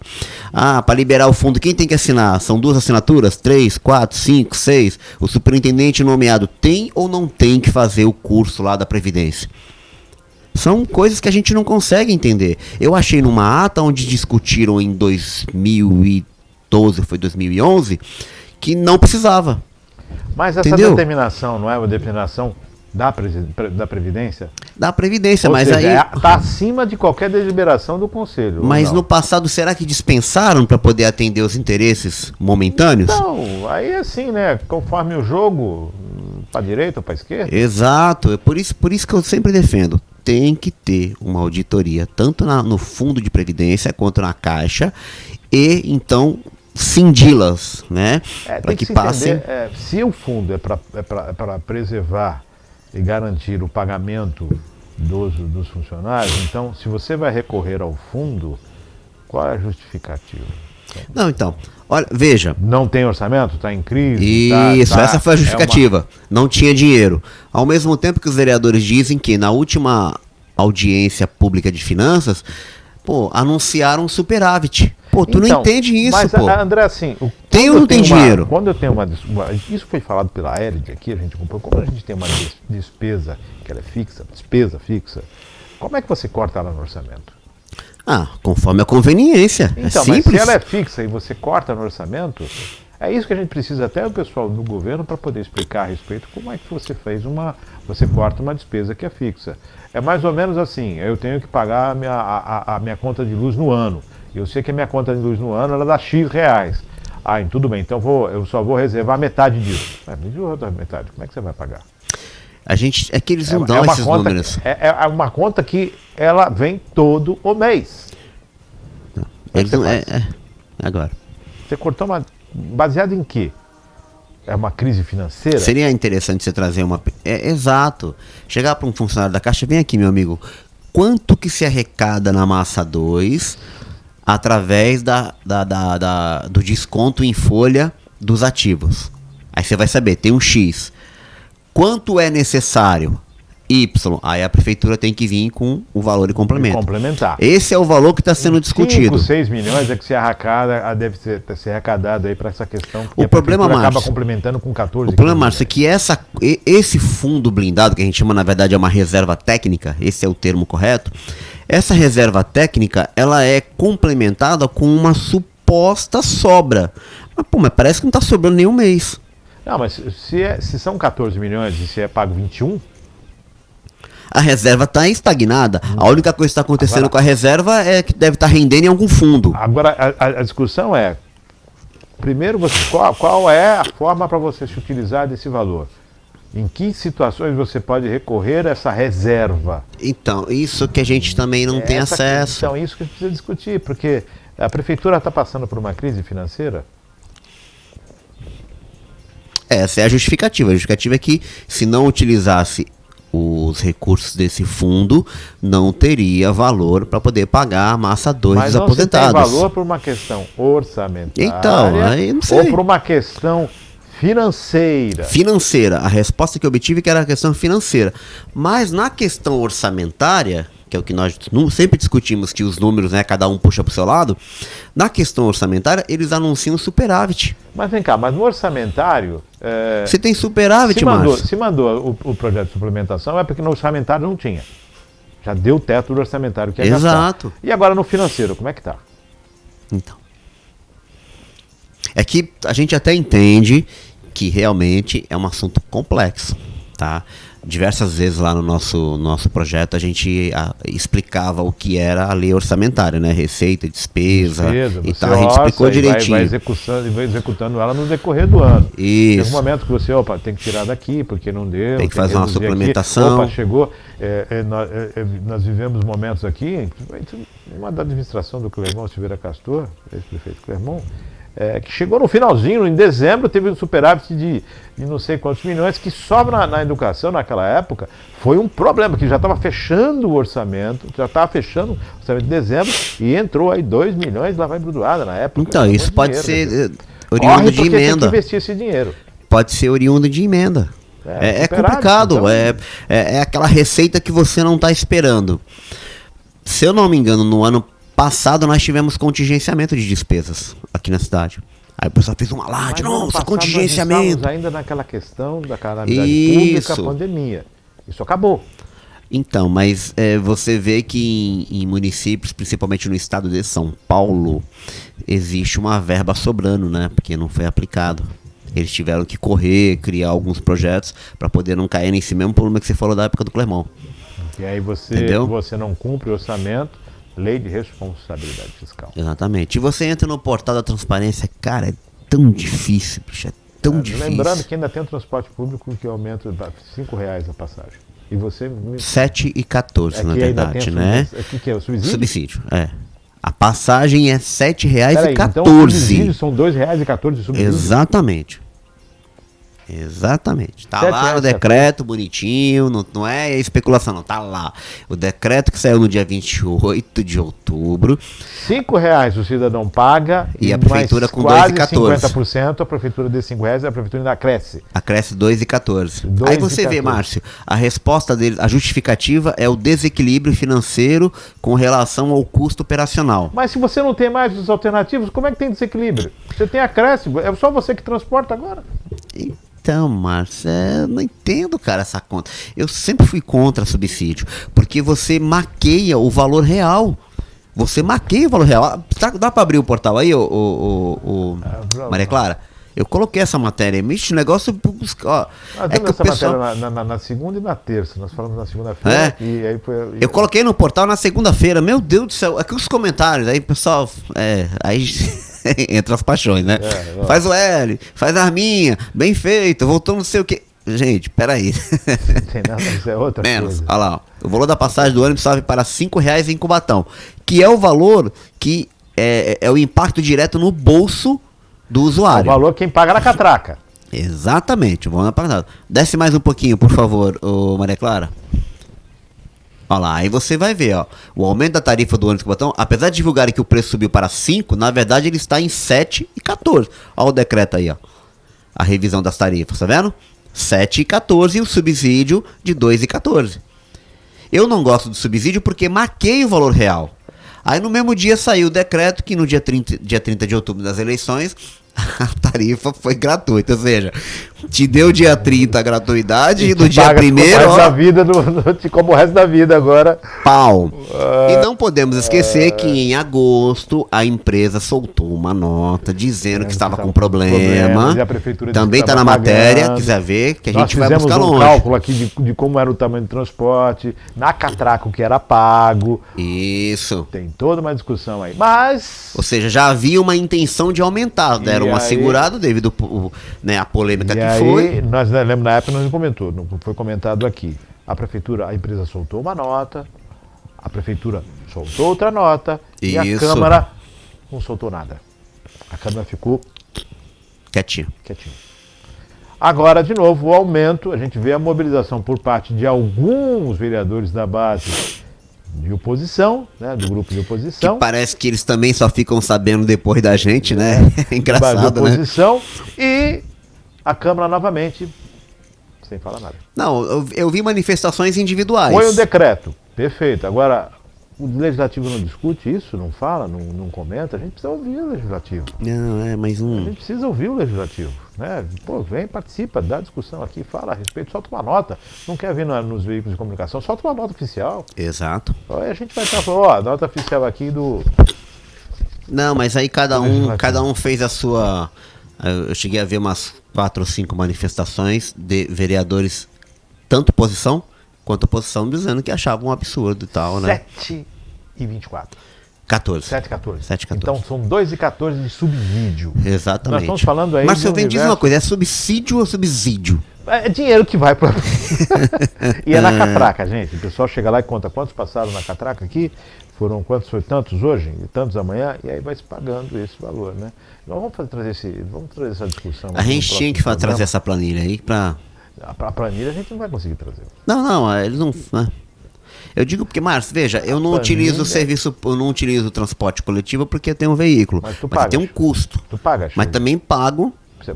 Para liberar o fundo, quem tem que assinar? São 2 assinaturas? 3, 4, 5, 6? O superintendente nomeado tem ou não tem que fazer o curso lá da Previdência? São coisas que a gente não consegue entender. Eu achei numa ata onde discutiram em 2012, foi 2011, que não precisava. Mas essa determinação não é uma determinação da Previdência? Da Previdência, mas seja, aí... está acima de qualquer deliberação do Conselho. Mas no passado, será que dispensaram para poder atender os interesses momentâneos? Não, aí é assim, né? Conforme o jogo, para a direita ou para a esquerda. Exato, é por isso que eu sempre defendo. Tem que ter uma auditoria, tanto no fundo de previdência quanto na Caixa, e então cindi-las, né? Para que passem... Entender, se o fundo é para preservar e garantir o pagamento dos funcionários, então, se você vai recorrer ao fundo, qual é a justificativa? Não, então, olha, veja. Não tem orçamento? Está em crise? Isso, essa foi a justificativa. Não tinha dinheiro. Ao mesmo tempo que os vereadores dizem que na última audiência pública de finanças, anunciaram superávit. Tu não entende isso, mas, André, assim... Tem ou não tem dinheiro? Quando eu tenho isso foi falado pela Erid aqui, a gente comprou. Como a gente tem uma despesa que ela é fixa, como é que você corta ela no orçamento? Conforme a conveniência. Então, é simples. Mas se ela é fixa e você corta no orçamento, é isso que a gente precisa até o pessoal do governo para poder explicar a respeito como é que você você corta uma despesa que é fixa. É mais ou menos assim, eu tenho que pagar a minha conta de luz no ano. Eu sei que a minha conta de luz no ano ela dá X reais. Tudo bem, então eu só vou reservar metade disso. Me diz outra metade, como é que você vai pagar? É que eles não dão esses números. É uma conta que ela vem todo o mês. Agora. Você cortou baseado em quê? É uma crise financeira? Seria interessante você trazer uma... exato. Chegar para um funcionário da Caixa, vem aqui, meu amigo. Quanto que se arrecada na massa 2 através do desconto em folha dos ativos? Aí você vai saber, tem um X. Quanto é necessário? Y. Aí a prefeitura tem que vir com o valor de complemento. Complementar. Esse é o valor que está sendo discutido. 5, 6 milhões é que deve ser arrecadado aí para essa questão. O problema, Márcio, acaba complementando com 14. O problema, Márcio, é que esse fundo blindado, que a gente chama, na verdade, é uma reserva técnica, esse é o termo correto, essa reserva técnica, ela é complementada com uma suposta sobra. Mas parece que não está sobrando nenhum mês. Não, mas se são 14 milhões e se é pago 21... A reserva está estagnada. A única coisa que está acontecendo com a reserva é que deve estar rendendo em algum fundo. Agora, a discussão é, primeiro, qual é a forma para você se utilizar desse valor? Em que situações você pode recorrer a essa reserva? Então, isso que a gente também não tem acesso. Então, isso que a gente precisa discutir, porque a prefeitura está passando por uma crise financeira. Essa é a justificativa. A justificativa é que, se não utilizasse os recursos desse fundo, não teria valor para poder pagar a massa 2 dos aposentados. Mas não tem valor por uma questão orçamentária, então, aí não sei. Ou por uma questão financeira? Financeira. A resposta que eu obtive é que era a questão financeira. Mas na questão orçamentária, que é o que nós sempre discutimos, que os números, né, cada um puxa para o seu lado, na questão orçamentária, eles anunciam superávit. Mas vem cá, mas no orçamentário... Você tem superávit, Márcio? Se mandou o projeto de suplementação, é porque no orçamentário não tinha. Já deu o teto do orçamentário que é Exato. gastar. E agora no financeiro, como é que tá? Então. É que a gente até entende que realmente é um assunto complexo, tá? Diversas vezes lá no nosso projeto a gente explicava o que era a lei orçamentária, né? Receita, despesa e tal. A gente explicou direitinho. Vai executando ela no decorrer do ano. Isso. Tem um momento que você, tem que tirar daqui porque não deu. Tem que fazer uma suplementação. Aqui. Chegou. Nós vivemos momentos aqui, uma da administração do Clermont Silveira Castor, ex-prefeito Clermont, que chegou no finalzinho, em dezembro, teve um superávit de não sei quantos milhões, que só na educação, naquela época, foi um problema, que já estava fechando o orçamento, de dezembro, e entrou aí 2 milhões, lá vai brudoada na época. Então, isso pode ser oriundo de emenda. Tem que investir esse dinheiro. Pode ser oriundo de emenda. É complicado, então... é aquela receita que você não está esperando. Se eu não me engano, no ano passado nós tivemos contingenciamento de despesas aqui na cidade. Aí o pessoal fez um alarde, nossa, contingenciamento. Nós estamos ainda naquela questão da calamidade pública, a pandemia. Isso acabou. Então, mas você vê que em municípios, principalmente no estado de São Paulo, existe uma verba sobrando, né? Porque não foi aplicado. Eles tiveram que correr, criar alguns projetos para poder não cair nesse mesmo problema que você falou da época do Clermont. E aí você não cumpre o orçamento, lei de responsabilidade fiscal. Exatamente. E você entra no portal da transparência, cara, é tão difícil, bicho, é tão difícil. Lembrando que ainda tem um transporte público que aumenta R$5 a passagem. E você... 7,14 na verdade, né? O que é o subsídio? Subsídio, A passagem é R$7,14. Então o subsídio são R$2,14 de subsídio? Exatamente. Tá lá no decreto, bonitinho, não é especulação, não, tá lá. O decreto que saiu no dia 28 de outubro. R$5 o cidadão paga e a prefeitura com 2,14. 50%, a prefeitura de R$5 e a prefeitura ainda acresce. Acresce 2,14. Aí você vê, Márcio, a resposta dele, a justificativa é o desequilíbrio financeiro com relação ao custo operacional. Mas se você não tem mais os alternativos, como é que tem desequilíbrio? Você tem acréscimo, é só você que transporta agora. Então, Márcio, não entendo, cara, essa conta. Eu sempre fui contra subsídio, porque você maqueia o valor real. Você maqueia o valor real. Dá pra abrir o portal aí, Maria Clara? Eu coloquei essa matéria. Mexe, o negócio... Nós temos essa matéria na segunda e na terça. Nós falamos na segunda-feira. E aí eu coloquei no portal na segunda-feira. Meu Deus do céu. Aqui os comentários. Aí, pessoal... Aí... Entre as paixões, né? Faz o L, faz a arminha, bem feito, voltou não sei o que. Gente, peraí. Não tem nada, isso é outra coisa. Olha lá, ó. O valor da passagem do ônibus sobe para R$5 em Cubatão, que é o valor que é o impacto direto no bolso do usuário. É o valor quem paga na catraca. Exatamente, vamos na parada. Desce mais um pouquinho, por favor, Maria Clara. Olha lá, aí você vai ver, ó, o aumento da tarifa do ônibus Cubatão, apesar de divulgarem que o preço subiu para 5, na verdade ele está em 7,14. Olha o decreto aí, ó, a revisão das tarifas, tá vendo? 7,14 e o subsídio de 2,14. Eu não gosto do subsídio porque maquei o valor real. Aí no mesmo dia saiu o decreto que no dia 30 de outubro das eleições a tarifa foi gratuita, ou seja, te deu dia 30 a gratuidade e no dia 1º, te como o resto da vida agora. Pau. E não podemos esquecer que em agosto a empresa soltou uma nota dizendo que estava com problema. E a prefeitura também está na matéria, quiser ver, que a gente vai buscar longe. Nós fizemos um cálculo aqui de como era o tamanho do transporte, na catraca o que era pago. Isso. Tem toda uma discussão aí. Mas... Ou seja, já havia uma intenção de aumentar, deram uma segurada devido a polêmica que foi. Nós lembro na época não comentou, não foi comentado aqui. A empresa soltou uma nota, a prefeitura soltou outra nota e a Câmara não soltou nada. A Câmara ficou quietinha. Agora, de novo, o aumento, a gente vê a mobilização por parte de alguns vereadores da base de oposição, né, do grupo de oposição. Que parece que eles também só ficam sabendo depois da gente, né? É engraçado, de oposição, né? E a Câmara novamente, sem falar nada. Não, eu vi manifestações individuais. Foi um decreto, perfeito. Agora, o Legislativo não discute isso, não fala, não comenta. A gente precisa ouvir o Legislativo. Não, mais um. A gente precisa ouvir o Legislativo, né? Pô, vem, participa, dá discussão aqui, fala a respeito, solta uma nota. Não quer vir nos veículos de comunicação, solta uma nota oficial. Exato. Aí a gente vai estar falando, ó, nota oficial aqui do... Não, mas aí cada um fez a sua... Eu cheguei a ver umas 4 ou 5 manifestações de vereadores, tanto posição quanto oposição, dizendo que achavam um absurdo e tal, né? 7,24. 14. 7,14. 7,14. Então são 2,14 de subsídio. Exatamente. Nós estamos falando aí. Mas se eu diz uma coisa, é subsídio ou subsídio? É dinheiro que vai para. E é na catraca, gente. O pessoal chega lá e conta quantos passaram na catraca aqui. Foram quantos? Foi tantos hoje e tantos amanhã, e aí vai se pagando esse valor, né? Nós vamos trazer essa discussão. A gente tinha que trazer essa planilha aí para. A planilha a gente não vai conseguir trazer. Não, eles não. Né? Eu digo porque, Márcio, veja, eu não utilizo o serviço, eu não utilizo o transporte coletivo porque eu tenho um veículo. Mas tem um custo. Tu paga, mas também pago.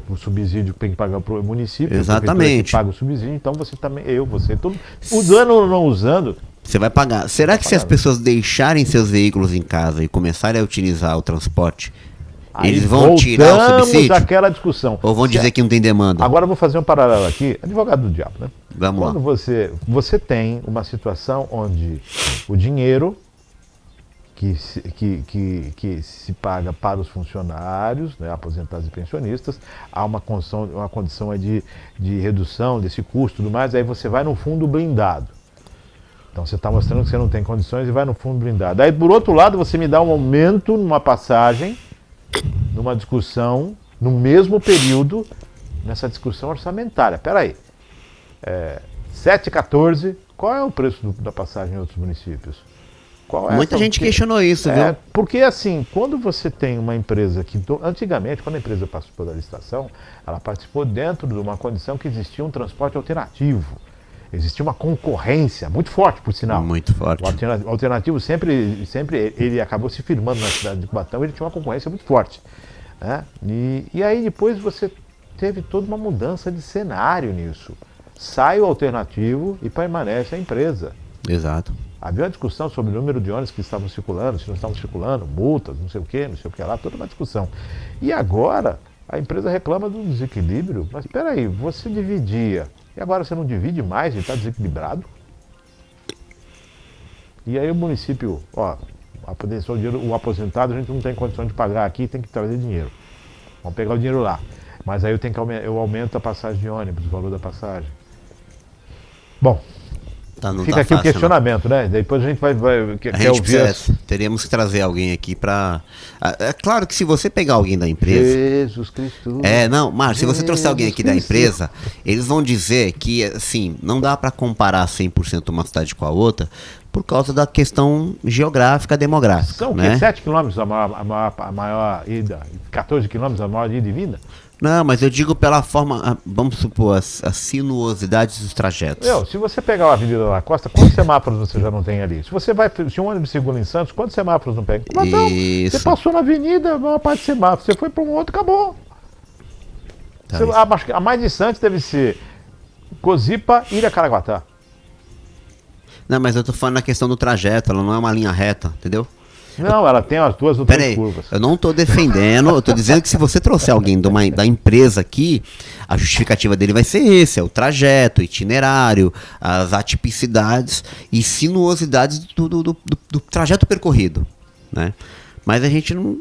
O subsídio tem que pagar para o município. Exatamente. Que paga o subsídio, então você também, você, todo, usando ou não usando. Você vai pagar. Será que se as pessoas deixarem seus veículos em casa e começarem a utilizar o transporte, aí eles vão tirar o subsídio? Aquela discussão. Ou vão dizer que não tem demanda? Agora eu vou fazer um paralelo aqui, advogado do diabo, né? Vamos lá. Quando você tem uma situação onde o dinheiro que se paga para os funcionários, né, aposentados e pensionistas, há uma condição de redução desse custo e tudo mais, aí você vai no fundo blindado. Então você está mostrando que você não tem condições e vai no fundo blindado. Aí, por outro lado, você me dá um aumento numa passagem, numa discussão, no mesmo período, nessa discussão orçamentária. Espera aí. 7,14, qual é o preço da passagem em outros municípios? Muita gente questionou isso, viu? Porque assim, quando você tem uma empresa que, antigamente, quando a empresa participou da licitação, ela participou dentro de uma condição que existia um transporte alternativo. Existia uma concorrência muito forte, por sinal. Muito forte. O alternativo sempre ele acabou se firmando na cidade de Cubatão, ele tinha uma concorrência muito forte. Né? E aí depois você teve toda uma mudança de cenário nisso. Sai o alternativo e permanece a empresa. Exato. Havia uma discussão sobre o número de ônibus que estavam circulando, se não estavam circulando, multas, não sei o que lá, toda uma discussão. E agora a empresa reclama do desequilíbrio. Mas espera aí, você dividia, e agora você não divide mais e está desequilibrado? E aí o município, o aposentado a gente não tem condição de pagar aqui, tem que trazer dinheiro. Vamos pegar o dinheiro lá. Mas aí eu aumento a passagem de ônibus, o valor da passagem. Bom, fica aqui fácil, o questionamento, né? Depois a gente vai teríamos que trazer alguém aqui para... É claro que se você pegar alguém da empresa... Jesus Cristo. Márcio, se você trouxer alguém aqui da empresa, eles vão dizer que, assim, não dá para comparar 100% uma cidade com a outra por causa da questão geográfica, demográfica. São né? 7 quilômetros a maior ida, 14 quilômetros a maior ida e vinda? Não, mas eu digo pela forma, vamos supor, as sinuosidades dos trajetos. Se você pegar a Avenida da Costa, quantos semáforos você já não tem ali? Se um ônibus circula em Santos, quantos semáforos não pega? Mas não, você passou na avenida, a maior parte de semáforos, você foi para um outro, acabou. A mais distante deve ser Cozipa, Ilha Caraguatá. Não, mas eu tô falando na questão do trajeto, ela não é uma linha reta, entendeu? Não, ela tem as duas ou três Peraí, curvas. eu não tô defendendo, eu tô dizendo que se você trouxer alguém da empresa aqui, a justificativa dele vai ser esse, é o trajeto, o itinerário, as atipicidades e sinuosidades do trajeto percorrido, né? Mas a gente não...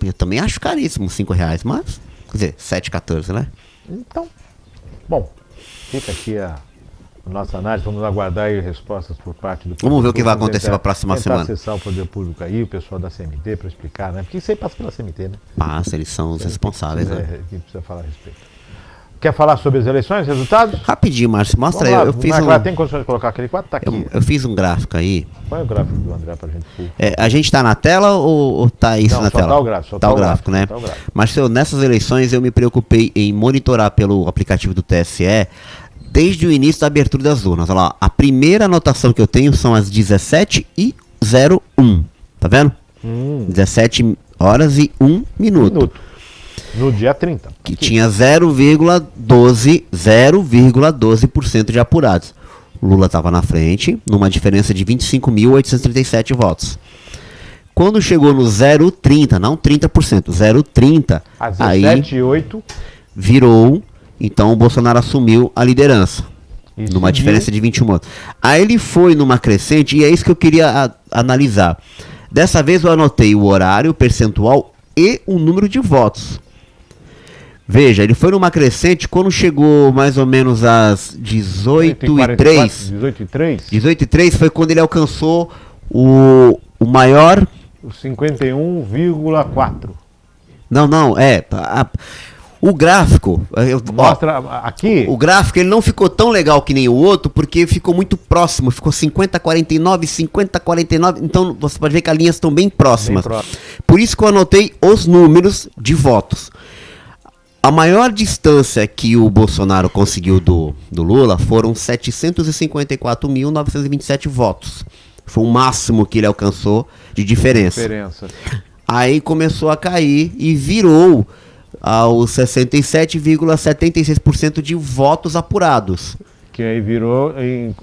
Eu também acho caríssimo, R$5, mas... Quer dizer, 7,14, né? Então, bom, fica aqui a nossa análise, vamos aguardar aí respostas por parte do... Vamos ver o que vai acontecer pra próxima semana. Acessar o poder público aí, o pessoal da CMT para explicar, né? Porque isso aí passa pela CMT, né? Passa, eles são os responsáveis, né? Que precisa falar a respeito. Quer falar sobre as eleições, resultados? Rapidinho, Márcio, mostra aí. Vamos lá, Eu fiz Marcos, tem condições de colocar aquele quadro? Tá aqui. eu fiz um gráfico aí. Qual é o gráfico do André pra gente ver? A gente tá na tela ou tá isso Não, na só tela? tá o gráfico, só tá tá o o gráfico, né? só tá o gráfico. Mas nessas eleições eu me preocupei em monitorar pelo aplicativo do TSE desde o início da abertura das urnas. Olha lá, a primeira anotação que eu tenho são as 17h01. Tá vendo? 17 horas e 1 minuto. No dia 30. Que tinha 0,12% de apurados. Lula estava na frente, numa diferença de 25.837 votos. Quando chegou no 0,30, não 30%, 0,30, aí 17,8 virou, então o Bolsonaro assumiu a liderança. E Numa seguiu. diferença de 21 votos. Aí ele foi numa crescente, e é isso que eu queria analisar. Dessa vez eu anotei o horário, o percentual e o número de votos. Veja, ele foi numa crescente quando chegou mais ou menos às 18h03. 18h03 foi quando ele alcançou o maior... O 51,4. Não, o gráfico... Mostra aqui. O gráfico ele não ficou tão legal que nem o outro, porque ficou muito próximo, ficou 50-49, 50-49, então você pode ver que as linhas estão bem próximas. Bem próximo. Por isso que eu anotei os números de votos. A maior distância que o Bolsonaro conseguiu do Lula foram 754.927 votos. Foi o máximo que ele alcançou de diferença. Aí começou a cair e virou aos 67,76% de votos apurados. Que aí virou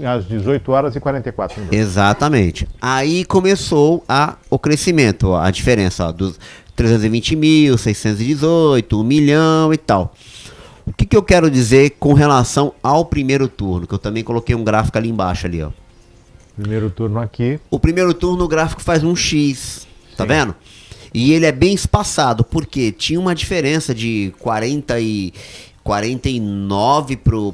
às 18 horas e 44 minutos. Exatamente. Aí começou o crescimento, a diferença dos 320 mil, 618, 1 milhão e tal. O que eu quero dizer com relação ao primeiro turno? Que eu também coloquei um gráfico ali embaixo ali, ó. Primeiro turno aqui. O primeiro turno o gráfico faz um X, tá Sim. vendo? E ele é bem espaçado, porque tinha uma diferença de 49 pro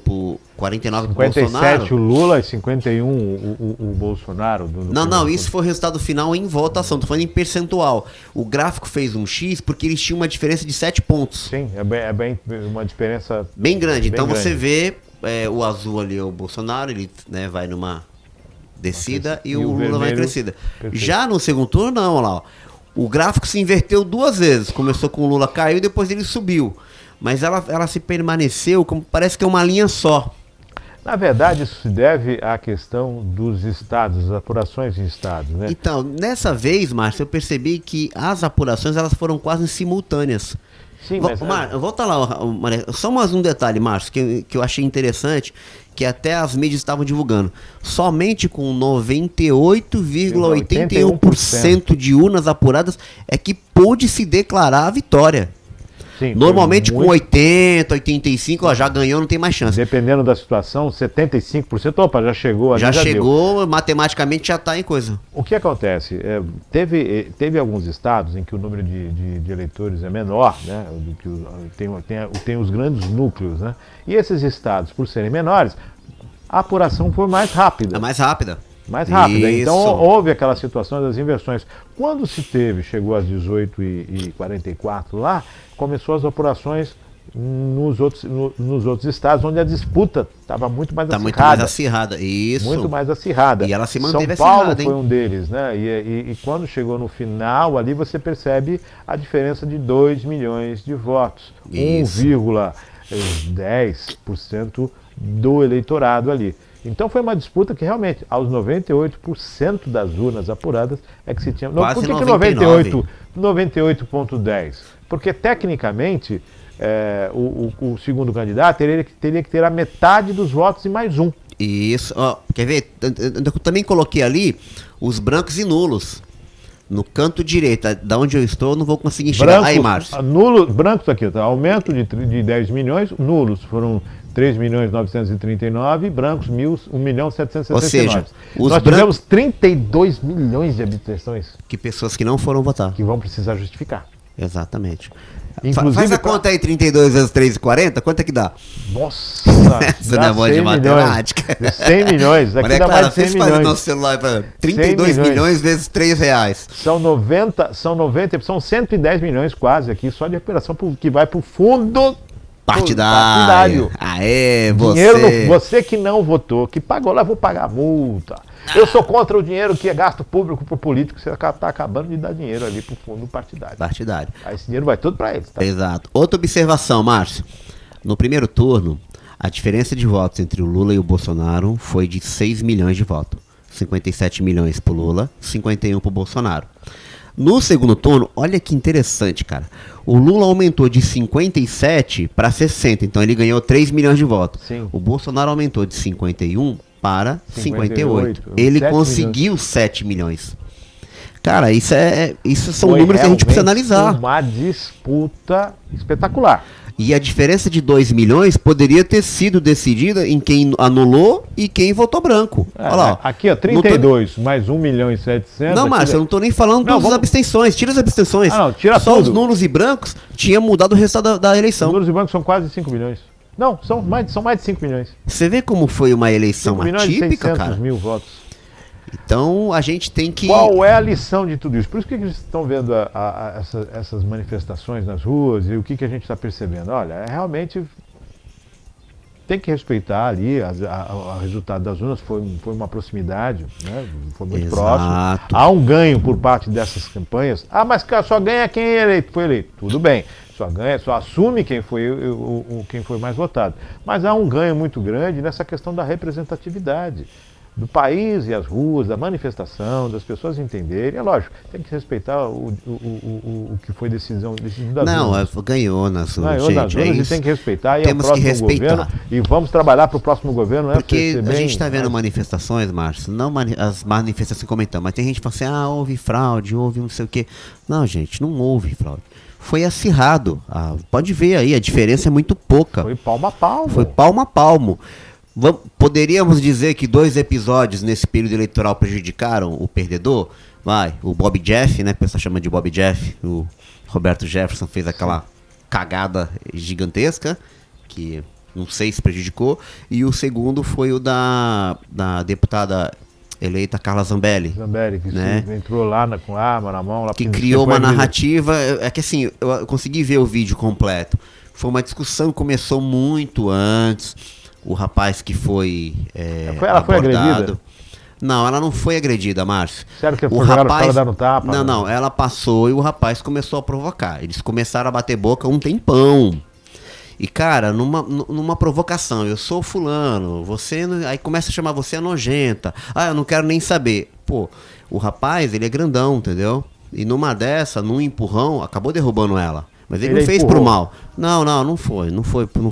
49 pro 57 Bolsonaro. o Lula e 51 o Bolsonaro. Não, isso foi o resultado final em votação, tô falando em percentual. O gráfico fez um X porque eles tinham uma diferença de 7 pontos. Sim, é bem uma diferença Bem grande. Então bem você grande. vê o azul ali, o Bolsonaro, ele vai numa descida e o o Lula vai em vermelho, crescida. perfeito. Já no segundo turno, não, olha lá, ó. O gráfico se inverteu 2 vezes. Começou com o Lula caiu e depois ele subiu. Mas ela se permaneceu como parece que é uma linha só. Na verdade, isso se deve à questão dos estados, das apurações em estados, né? Então, nessa vez, Márcio, eu percebi que as apurações elas foram quase simultâneas. Sim, mas... Volta lá, Maria. Só mais um detalhe, Márcio, que eu achei interessante, que até as mídias estavam divulgando. Somente com 98,81% de urnas apuradas é que pôde se declarar a vitória. Sim, Normalmente muito... com 80, 85, ó, já ganhou, não tem mais chance. Dependendo da situação, 75%, opa, já chegou. Já deu. chegou, matematicamente já está em coisa. O que acontece? Teve alguns estados em que o número de eleitores é menor, né? Do que tem os grandes núcleos, né? E esses estados, por serem menores, a apuração foi mais rápida. É mais rápida. Mais rápida. Isso. Então houve aquela situação das inversões. Quando chegou às 18h44 lá, começou as apurações nos outros estados, onde a disputa estava muito mais acirrada. Muito mais acirrada, isso. Muito mais acirrada. E ela se manteve São Paulo acirrada, hein? foi um deles, né? E quando chegou no final, ali você percebe a diferença de 2 milhões de votos. Isso. 1,10% do eleitorado ali. Então foi uma disputa que realmente, aos 98% das urnas apuradas, é que se tinha... Quase Por que 99? 98,10? Porque tecnicamente o segundo candidato teria que ter a metade dos votos e mais um. Isso, ó, quer ver? Eu também coloquei ali os brancos e nulos. No canto direito, da onde eu estou, eu não vou conseguir enxergar. Brancos, Aí, Márcio. Brancos aqui, tá? Aumento de 10 milhões, nulos foram 3.939.000, brancos 1.769.000. Ou seja, nós tivemos 32 milhões de abstenções que pessoas que não foram votar. que vão precisar justificar. Exatamente. Inclusive, Faz a conta aí, 32 vezes 3,40, quanto é que dá? Nossa, Você não é bom de matemática. 100 milhões, aqui Maria dá Clara, mais de 100 vocês fazem milhões. nosso celular para 32 milhões. milhões vezes R$3. São 110 milhões quase aqui, só de recuperação que vai para o fundo Partidário. Aê, dinheiro você que não votou, que pagou lá, vou pagar multa. Eu sou contra o dinheiro que é gasto público por político, você está acabando de dar dinheiro ali para o fundo partidário. Aí esse dinheiro vai tudo para eles, tá? Exato. Outra observação, Márcio. No primeiro turno, a diferença de votos entre o Lula e o Bolsonaro foi de 6 milhões de votos. 57 milhões pro Lula, 51 pro Bolsonaro. No segundo turno, olha que interessante, cara. O Lula aumentou de 57 para 60, então ele ganhou 3 milhões de votos. Sim. O Bolsonaro aumentou de 51 para 58. 58. Ele 7 conseguiu 7 milhões. Cara, isso são números que a gente precisa analisar. Uma disputa espetacular. E a diferença de 2 milhões poderia ter sido decidida em quem anulou e quem votou branco. Olha lá. Aqui, ó, 32 mais 1.700.000. Não, Márcio, eu não tô nem falando das abstenções. Tira as abstenções. Não, tira só tudo. os nulos e brancos tinha mudado o resultado da eleição. Os nulos e brancos são quase 5 milhões. Não, são mais de 5 milhões. Você vê como foi uma eleição 5 milhões atípica, e 600 cara? mil votos. Então a gente tem que... Qual é a lição de tudo isso? Por isso que eles estão vendo essas manifestações nas ruas e o que a gente está percebendo? Olha, realmente tem que respeitar ali o resultado das urnas, foi uma proximidade, né? Foi muito próximo. Há um ganho por parte dessas campanhas. Mas só ganha quem foi eleito. Tudo bem, só assume quem foi mais votado. Mas há um ganho muito grande nessa questão da representatividade do país e as ruas, da manifestação, das pessoas entenderem. É lógico, tem que respeitar o que foi decidido das urnas. Não, ganhou nas urnas, ganhou nas urnas e tem que respeitar. E temos é o próximo que respeitar. Governo, e vamos trabalhar para o próximo governo. Porque a gente está vendo manifestações, Márcio, não as manifestações que comentamos, mas tem gente que fala assim, houve fraude, houve não sei o quê. Não, gente, não houve fraude. Foi acirrado. Pode ver aí, a diferença é muito pouca. Foi palmo a palmo. Foi palmo a palmo. Poderíamos dizer que 2 episódios nesse período eleitoral prejudicaram o perdedor? O Bob Jeff, né? O pessoal chama de Bob Jeff. O Roberto Jefferson fez aquela cagada gigantesca, que não sei se prejudicou. E o segundo foi o da deputada eleita Carla Zambelli. Zambelli, que né? Entrou lá com a arma na mão. Que criou uma narrativa. É que assim, eu consegui ver o vídeo completo. Foi uma discussão que começou muito antes. O rapaz que foi ela foi agredida? Não, ela não foi agredida, Márcio. Sério que foi jogar fora, dar um tapa? Não, ela passou e o rapaz começou a provocar. Eles começaram a bater boca um tempão. E, cara, numa provocação, eu sou fulano, você... Aí começa a chamar você a nojenta. Eu não quero nem saber. Pô, o rapaz, ele é grandão, entendeu? E numa dessa, num empurrão, acabou derrubando ela. Mas ele não fez pro mal. Não foi.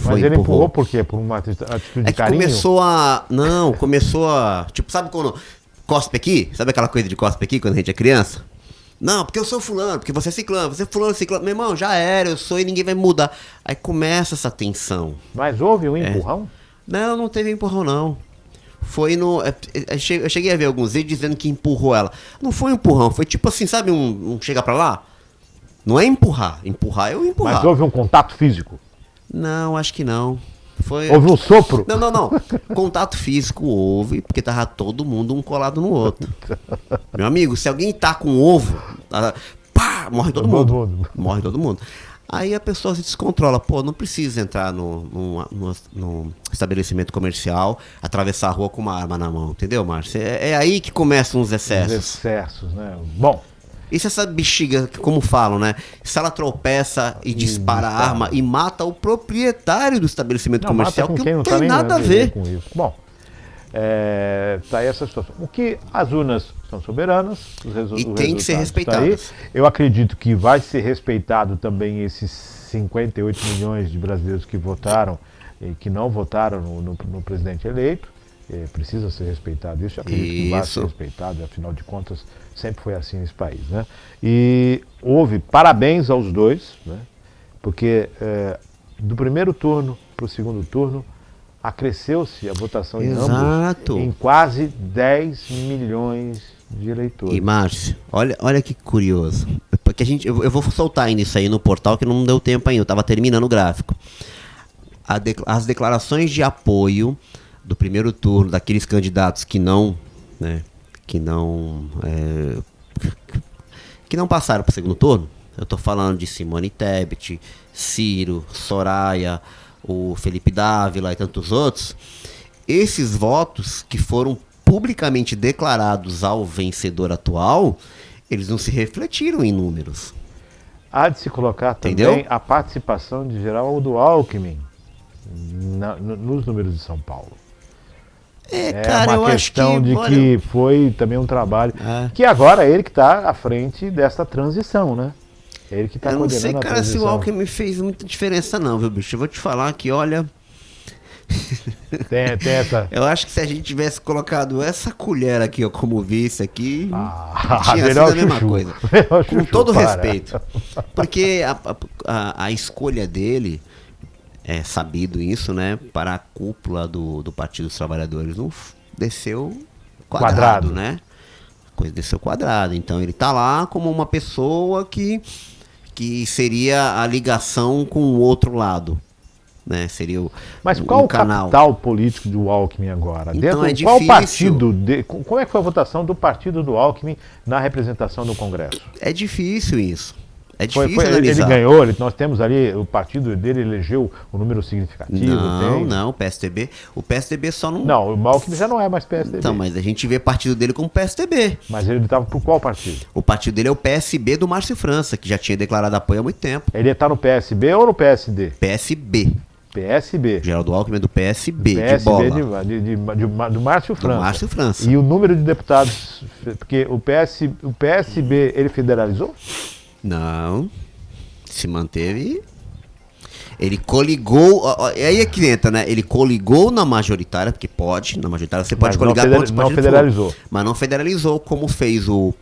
Mas ele empurrou por quê? Por uma atitude de carinho? Começou a... Tipo, sabe quando cospe aqui? Sabe aquela coisa de cospe aqui quando a gente é criança? Não, porque eu sou fulano, porque você é ciclano, você é fulano, ciclano. Meu irmão, já era, eu sou e ninguém vai mudar. Aí começa essa tensão. Mas houve um empurrão? Não teve empurrão, não. Foi no... Eu cheguei a ver alguns vídeos dizendo que empurrou ela. Não foi um empurrão, foi tipo assim, sabe um chega pra lá? Não é empurrar. Empurrar é eu empurrar. Mas houve um contato físico? Não, acho que não. Houve um sopro? Não. Contato físico houve, porque tava todo mundo um colado no outro. Meu amigo, se alguém tá com ovo, morre todo mundo. Morre todo mundo. Aí a pessoa se descontrola. Pô, não precisa entrar num estabelecimento comercial, atravessar a rua com uma arma na mão, entendeu, Márcio? É aí que começam os excessos. Os excessos, né? Bom... E se essa bexiga, como falam, né? Se ela tropeça e dispara a arma e mata o proprietário do estabelecimento comercial, que não tem nada a ver com isso. Bom, tá aí essa situação. O que as urnas são soberanas, e tem que ser respeitadas. Eu acredito que vai ser respeitado também esses 58 milhões de brasileiros que votaram e que não votaram no presidente eleito. Precisa ser respeitado isso, eu acredito que vai ser respeitado, afinal de contas, sempre foi assim nesse país, né? E houve parabéns aos dois, né? Porque do primeiro turno para o segundo turno, acresceu-se a votação em ambos em quase 10 milhões de eleitores. E Márcio, olha que curioso, porque eu vou soltar ainda isso aí no portal que não deu tempo ainda, eu estava terminando o gráfico. As declarações de apoio do primeiro turno daqueles candidatos que não passaram para o segundo turno, eu estou falando de Simone Tebet, Ciro, Soraya, o Felipe Dávila e tantos outros, esses votos que foram publicamente declarados ao vencedor atual, eles não se refletiram em números. Há de se colocar também Entendeu? a participação de Geraldo Alckmin nos números de São Paulo. Cara, uma questão que foi também um trabalho. Que agora é ele que está à frente dessa transição, né? É ele que está coordenando a transição. Eu não sei, cara, se o Alckmin fez muita diferença não, viu, bicho? Eu vou te falar que, olha... Tem essa... Eu acho que se a gente tivesse colocado essa colher aqui, ó, como vice aqui, tinha sido a mesma coisa. Com todo respeito. Porque a escolha dele... É sabido isso, né? Para a cúpula do Partido dos Trabalhadores não desceu quadrado, né? A coisa desceu quadrado. Então ele está lá como uma pessoa que seria a ligação com o outro lado, né? Seria Mas qual o canal. Capital político do Alckmin agora? Então é qual difícil. partido? Como é que foi a votação do partido do Alckmin na representação do Congresso? É difícil isso. É difícil ele ganhou, nós temos ali, o partido dele elegeu um número significativo. Não, o PSDB. O PSDB só não... Não, o Alckmin já não é mais PSDB. Então, mas a gente vê partido dele como PSDB. Mas ele estava por qual partido? O partido dele é o PSB do Márcio França, que já tinha declarado apoio há muito tempo. Ele está no PSB ou no PSD? PSB. PSB. Geraldo Alckmin é do PSB, de bola. Do Márcio França. Do Márcio França. E o número de deputados, porque o PSB, ele federalizou? Não, se manteve. Ele coligou. Aí é que entra, né? Ele coligou na majoritária, porque pode, na majoritária você pode coligar com outros partidos. Não federalizou. Mas não federalizou, como fez o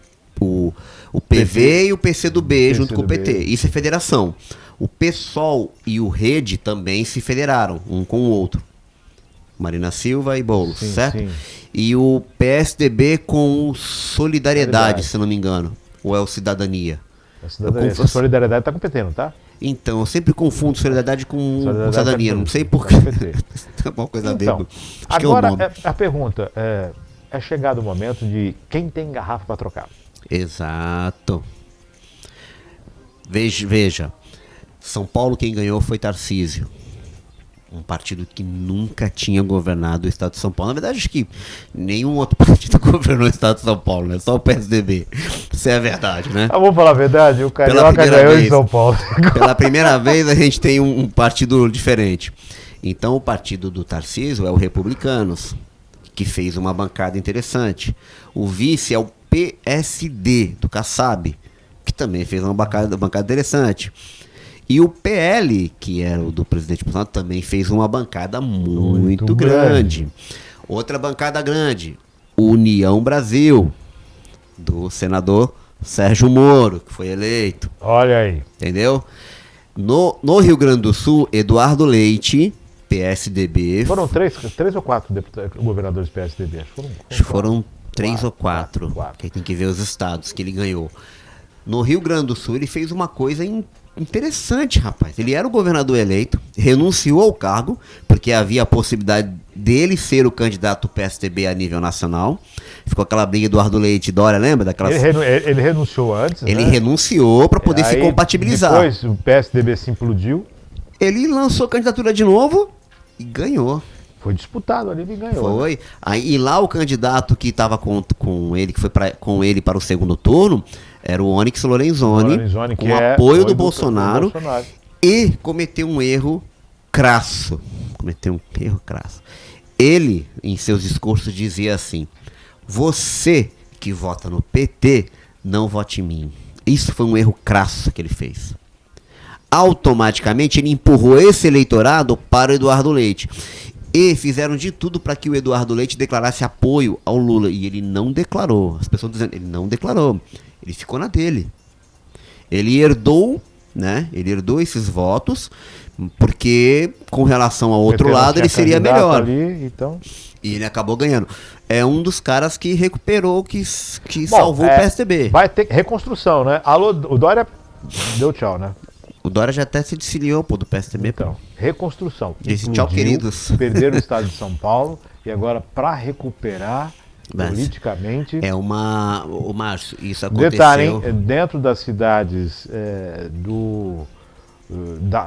PV e o PCdoB junto com o PT. Isso é federação. O PSOL e o Rede também se federaram, um com o outro. Marina Silva e Boulos, certo? Sim. E o PSDB com Solidariedade, se não me engano. Ou é o Cidadania? A Solidariedade está competindo, tá? Então, eu sempre confundo Solidariedade com Cidadania, não sei porquê. É uma coisa então, dele. Agora, a pergunta é chegado o momento de quem tem garrafa para trocar. Exato. Veja, São Paulo quem ganhou foi Tarcísio. Um partido que nunca tinha governado o estado de São Paulo. Na verdade, acho que nenhum outro partido governou o estado de São Paulo, né? Só o PSDB. Isso é a verdade, né? Vamos falar a verdade, o Carioca ganhou em São Paulo. Pela primeira vez a gente tem um partido diferente. Então o partido do Tarcísio é o Republicanos, que fez uma bancada interessante. O vice é o PSD, do Kassab, que também fez uma bancada interessante. E o PL, que era o do presidente Bolsonaro, também fez uma bancada muito grande. Outra bancada grande, União Brasil, do senador Sérgio Moro, que foi eleito. Olha aí. Entendeu? No Rio Grande do Sul, Eduardo Leite, PSDB. Foram três ou quatro governadores PSDB? Foram três ou quatro. Que tem que ver os estados que ele ganhou. No Rio Grande do Sul, ele fez uma coisa interessante, rapaz. Ele era o governador eleito, renunciou ao cargo, porque havia a possibilidade dele ser o candidato PSDB a nível nacional. Ficou aquela briga Eduardo Leite e Dória, lembra? Daquelas... Ele renunciou antes, Ele renunciou para poder se compatibilizar. Depois o PSDB se implodiu. Ele lançou candidatura de novo e ganhou. Foi disputado ali e ganhou. Foi. Né? Aí, e lá o candidato que estava com ele, que foi com ele para o segundo turno, era o Onyx Lorenzoni com o apoio do Bolsonaro, e cometeu um erro crasso. Ele, em seus discursos, dizia assim: você que vota no PT, não vote em mim. Isso foi um erro crasso que ele fez. automaticamente ele empurrou esse eleitorado para o Eduardo Leite. E fizeram de tudo para que o Eduardo Leite declarasse apoio ao Lula. E ele não declarou. As pessoas dizendo, ele não declarou. Ele ficou na dele. Ele herdou, né? Ele herdou esses votos, porque com relação ao outro lado ele seria melhor. Ali, então... E ele acabou ganhando. É um dos caras que recuperou, que salvou o PSDB. Vai ter reconstrução, né? Alô, o Dória deu tchau, né? O Dória já até se desfiliou, pô, do PSDB. Então, reconstrução. Disse tchau, queridos. Perderam o estado de São Paulo e agora, para recuperar politicamente... É o Márcio, isso aconteceu... Detalhe, hein? Dentro das cidades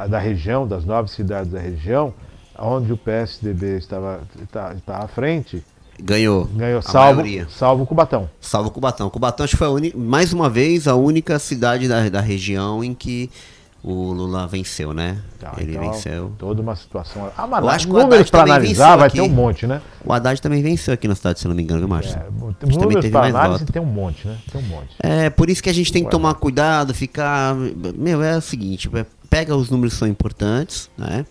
da região, das 9 cidades da região, onde o PSDB está à frente... Ganhou salvo Cubatão. Salvo Cubatão. Cubatão acho que foi mais uma vez a única cidade da região em que o Lula venceu, né? Ele então, venceu. Toda uma situação. Mas eu acho que números para analisar vai ter um monte, né? O Haddad também venceu aqui na cidade, se não me engano, viu, Márcio? Números para análise tem um monte, né? Tem um monte. É, por isso que a gente tem que tomar cuidado, ficar... é o seguinte, pega os números que são importantes, né?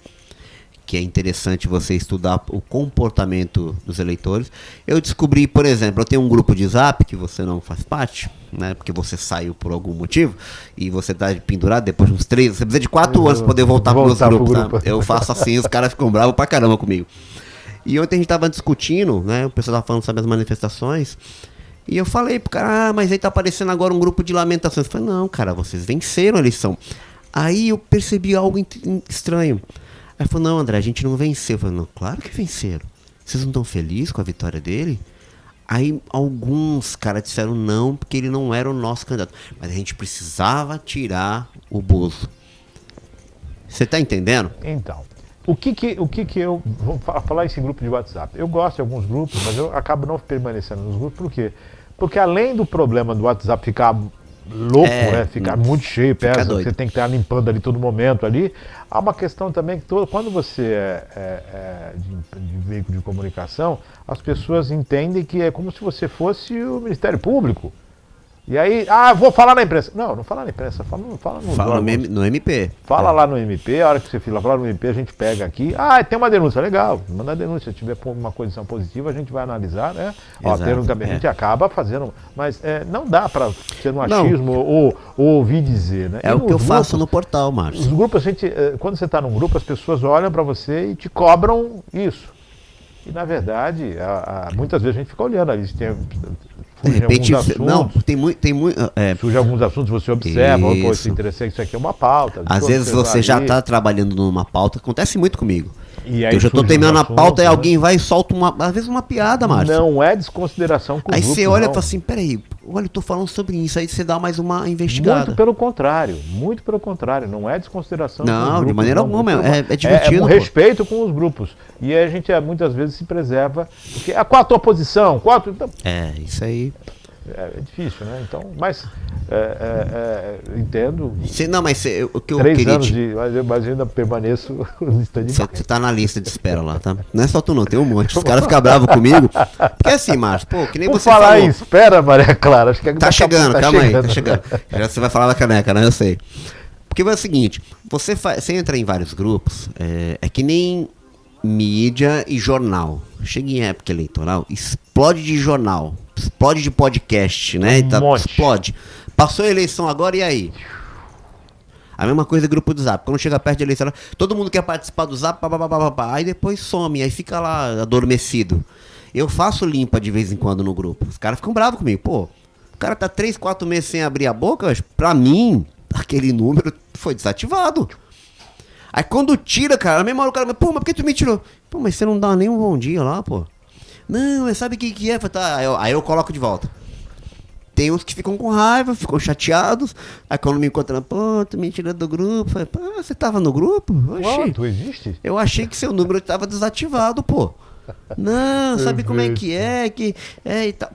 Que é interessante você estudar o comportamento dos eleitores. Eu descobri, por exemplo, eu tenho um grupo de Zap que você não faz parte, né? Porque você saiu por algum motivo e você está pendurado depois de uns 3, você precisa de 4 anos para poder voltar para os grupos. Tá? Eu faço assim, os caras ficam bravos pra caramba comigo. E ontem a gente estava discutindo, né? O pessoal estava falando sobre as manifestações. E eu falei pro cara, mas aí tá aparecendo agora um grupo de lamentações. Eu falei, não, cara, vocês venceram a eleição. Aí eu percebi algo estranho. Aí falou, não, André, a gente não venceu. Eu falei, não, claro que venceram. Vocês não estão felizes com a vitória dele? Aí alguns caras disseram não, porque ele não era o nosso candidato. Mas a gente precisava tirar o Bozo. Você tá entendendo? Então, o que eu... Vou falar isso em grupo de WhatsApp. Eu gosto de alguns grupos, mas eu acabo não permanecendo nos grupos. Por quê? Porque além do problema do WhatsApp ficar louco, né? Ficar muito cheio, pesa, você tem que estar limpando ali todo momento ali. Há uma questão também que quando você é de veículo de comunicação, as pessoas entendem que é como se você fosse o Ministério Público. E aí, vou falar na imprensa. Não fala na imprensa, fala no MP. Fala lá no MP, a hora que você fala no MP, a gente pega aqui. Tem uma denúncia, legal, manda a denúncia. Se tiver uma condição positiva, a gente vai analisar, né? A gente acaba fazendo, mas não dá para ser um achismo ou ouvir dizer, né? É o que eu faço no portal, Márcio. Os grupos, quando você está num grupo, as pessoas olham para você e te cobram isso. E na verdade, muitas vezes a gente fica olhando ali, de repente, não, tem muito. Surge alguns assuntos, você observa, isso é interessante, isso aqui é uma pauta. Às vezes você já está trabalhando numa pauta, acontece muito comigo. E aí eu já estou terminando a pauta e alguém vai e solta às vezes uma piada, Márcio. Não é desconsideração com o grupo. Aí você olha e fala assim, peraí, olha, eu estou falando sobre isso, aí você dá mais uma investigada. Muito pelo contrário, não é desconsideração com os grupos. Não, de maneira alguma, é divertido. É um respeito com os grupos. E a gente muitas vezes se preserva, porque qual a tua posição? Isso aí. É difícil, né? Então, mas entendo. Não, mas o que eu 3 queria anos mas eu ainda permaneço lista de Você tá na lista de espera lá, tá? Não é só tu não, tem um monte. Os caras ficam bravos comigo. Porque assim, Márcio, que nem Por você falar falou. em espera, Maria Clara, acho que tá chegando, calma aí, tá chegando. Já você vai falar da caneca, né? Eu sei. Porque é o seguinte, você entra em vários grupos, é que nem mídia e jornal. Chega em época eleitoral, explode de jornal, explode de podcast, né? Explode. Passou a eleição agora, e aí? A mesma coisa do grupo do Zap. Quando chega perto de eleição, todo mundo quer participar do Zap, aí depois some, aí fica lá adormecido. Eu faço limpa de vez em quando no grupo. Os caras ficam bravos comigo. Pô, o cara tá 3, 4 meses sem abrir a boca, mas pra mim, aquele número foi desativado. Aí quando tira, cara, na mesma hora o cara, pô, mas por que tu me tirou? Pô, mas você não dá nem um bom dia lá, pô. Não, sabe o que é? Tá, aí eu coloco de volta. Tem uns que ficam com raiva, ficam chateados. Aí quando me encontram, pô, tu me tirou do grupo. Falei, pô, você tava no grupo? Tu existe? Eu achei que seu número estava desativado, pô. Não, sabe como é que é?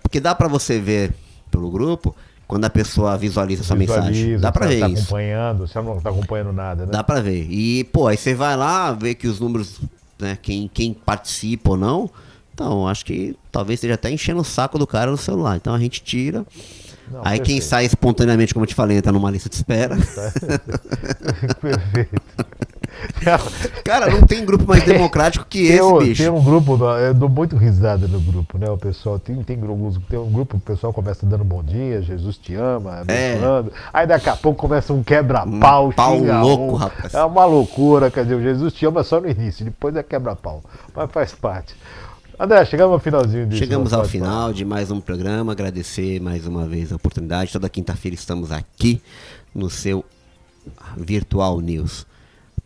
Porque dá pra você ver pelo grupo, quando a pessoa visualiza sua mensagem. Dá pra ver tá isso. Acompanhando, você não tá acompanhando nada, né? Dá pra ver. E, pô, aí você vai lá, vê que os números, né, quem participa ou não. Então, acho que talvez esteja até enchendo o saco do cara no celular. Então a gente tira. Não, Aí quem perfeito. sai espontaneamente, como eu te falei, entra numa lista de espera. Perfeito. Cara, não tem grupo mais democrático que esse, bicho. Tem um grupo, eu dou muito risada no grupo, né? O pessoal tem um grupo, o pessoal começa dando bom dia, Jesus te ama, abençoando. Aí daqui a pouco começa um quebra-pau, Pau xinga louco, um. rapaz. É uma loucura, quer dizer, o Jesus te ama só no início, depois é quebra-pau. Mas faz parte. André, chegamos ao finalzinho disso. Chegamos nosso ao bate-papo. final de mais um programa. Agradecer mais uma vez a oportunidade. Toda quinta-feira estamos aqui no seu Virtual News.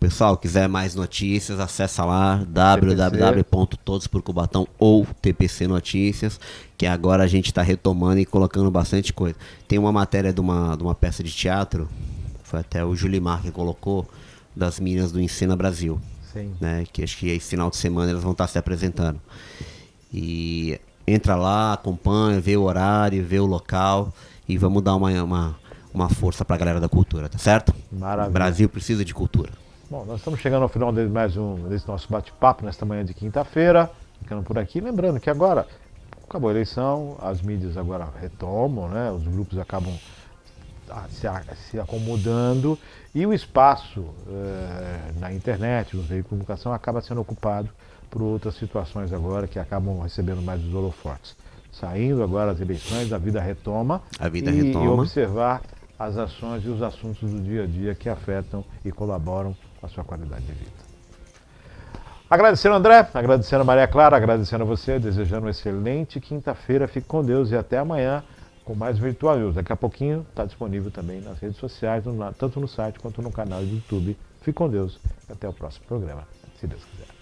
Pessoal, quiser mais notícias, acessa lá www.todosporcubatão ou TPC Notícias, que agora a gente está retomando e colocando bastante coisa. Tem uma matéria de uma peça de teatro, foi até o Julimar que colocou, das meninas do Ensina Brasil. Sim. Né, que acho que esse final de semana elas vão estar se apresentando. E entra lá, acompanha, vê o horário, vê o local e vamos dar uma força para a galera da cultura, tá certo? Maravilha. O Brasil precisa de cultura. Bom, nós estamos chegando ao final de mais desse nosso bate-papo nesta manhã de quinta-feira. Ficando por aqui. Lembrando que agora acabou a eleição, as mídias agora retomam, né? Os grupos acabam se acomodando e o espaço na internet, nos veículos de comunicação, acaba sendo ocupado por outras situações agora que acabam recebendo mais os holofotes. Saindo agora as eleições, a vida retoma. E observar as ações e os assuntos do dia a dia que afetam e colaboram com a sua qualidade de vida. Agradecendo a André, agradecendo a Maria Clara, agradecendo a você, desejando uma excelente quinta-feira. Fique com Deus e até amanhã com mais Virtual News. Daqui a pouquinho está disponível também nas redes sociais, tanto no site quanto no canal do YouTube. Fique com Deus e até o próximo programa, se Deus quiser.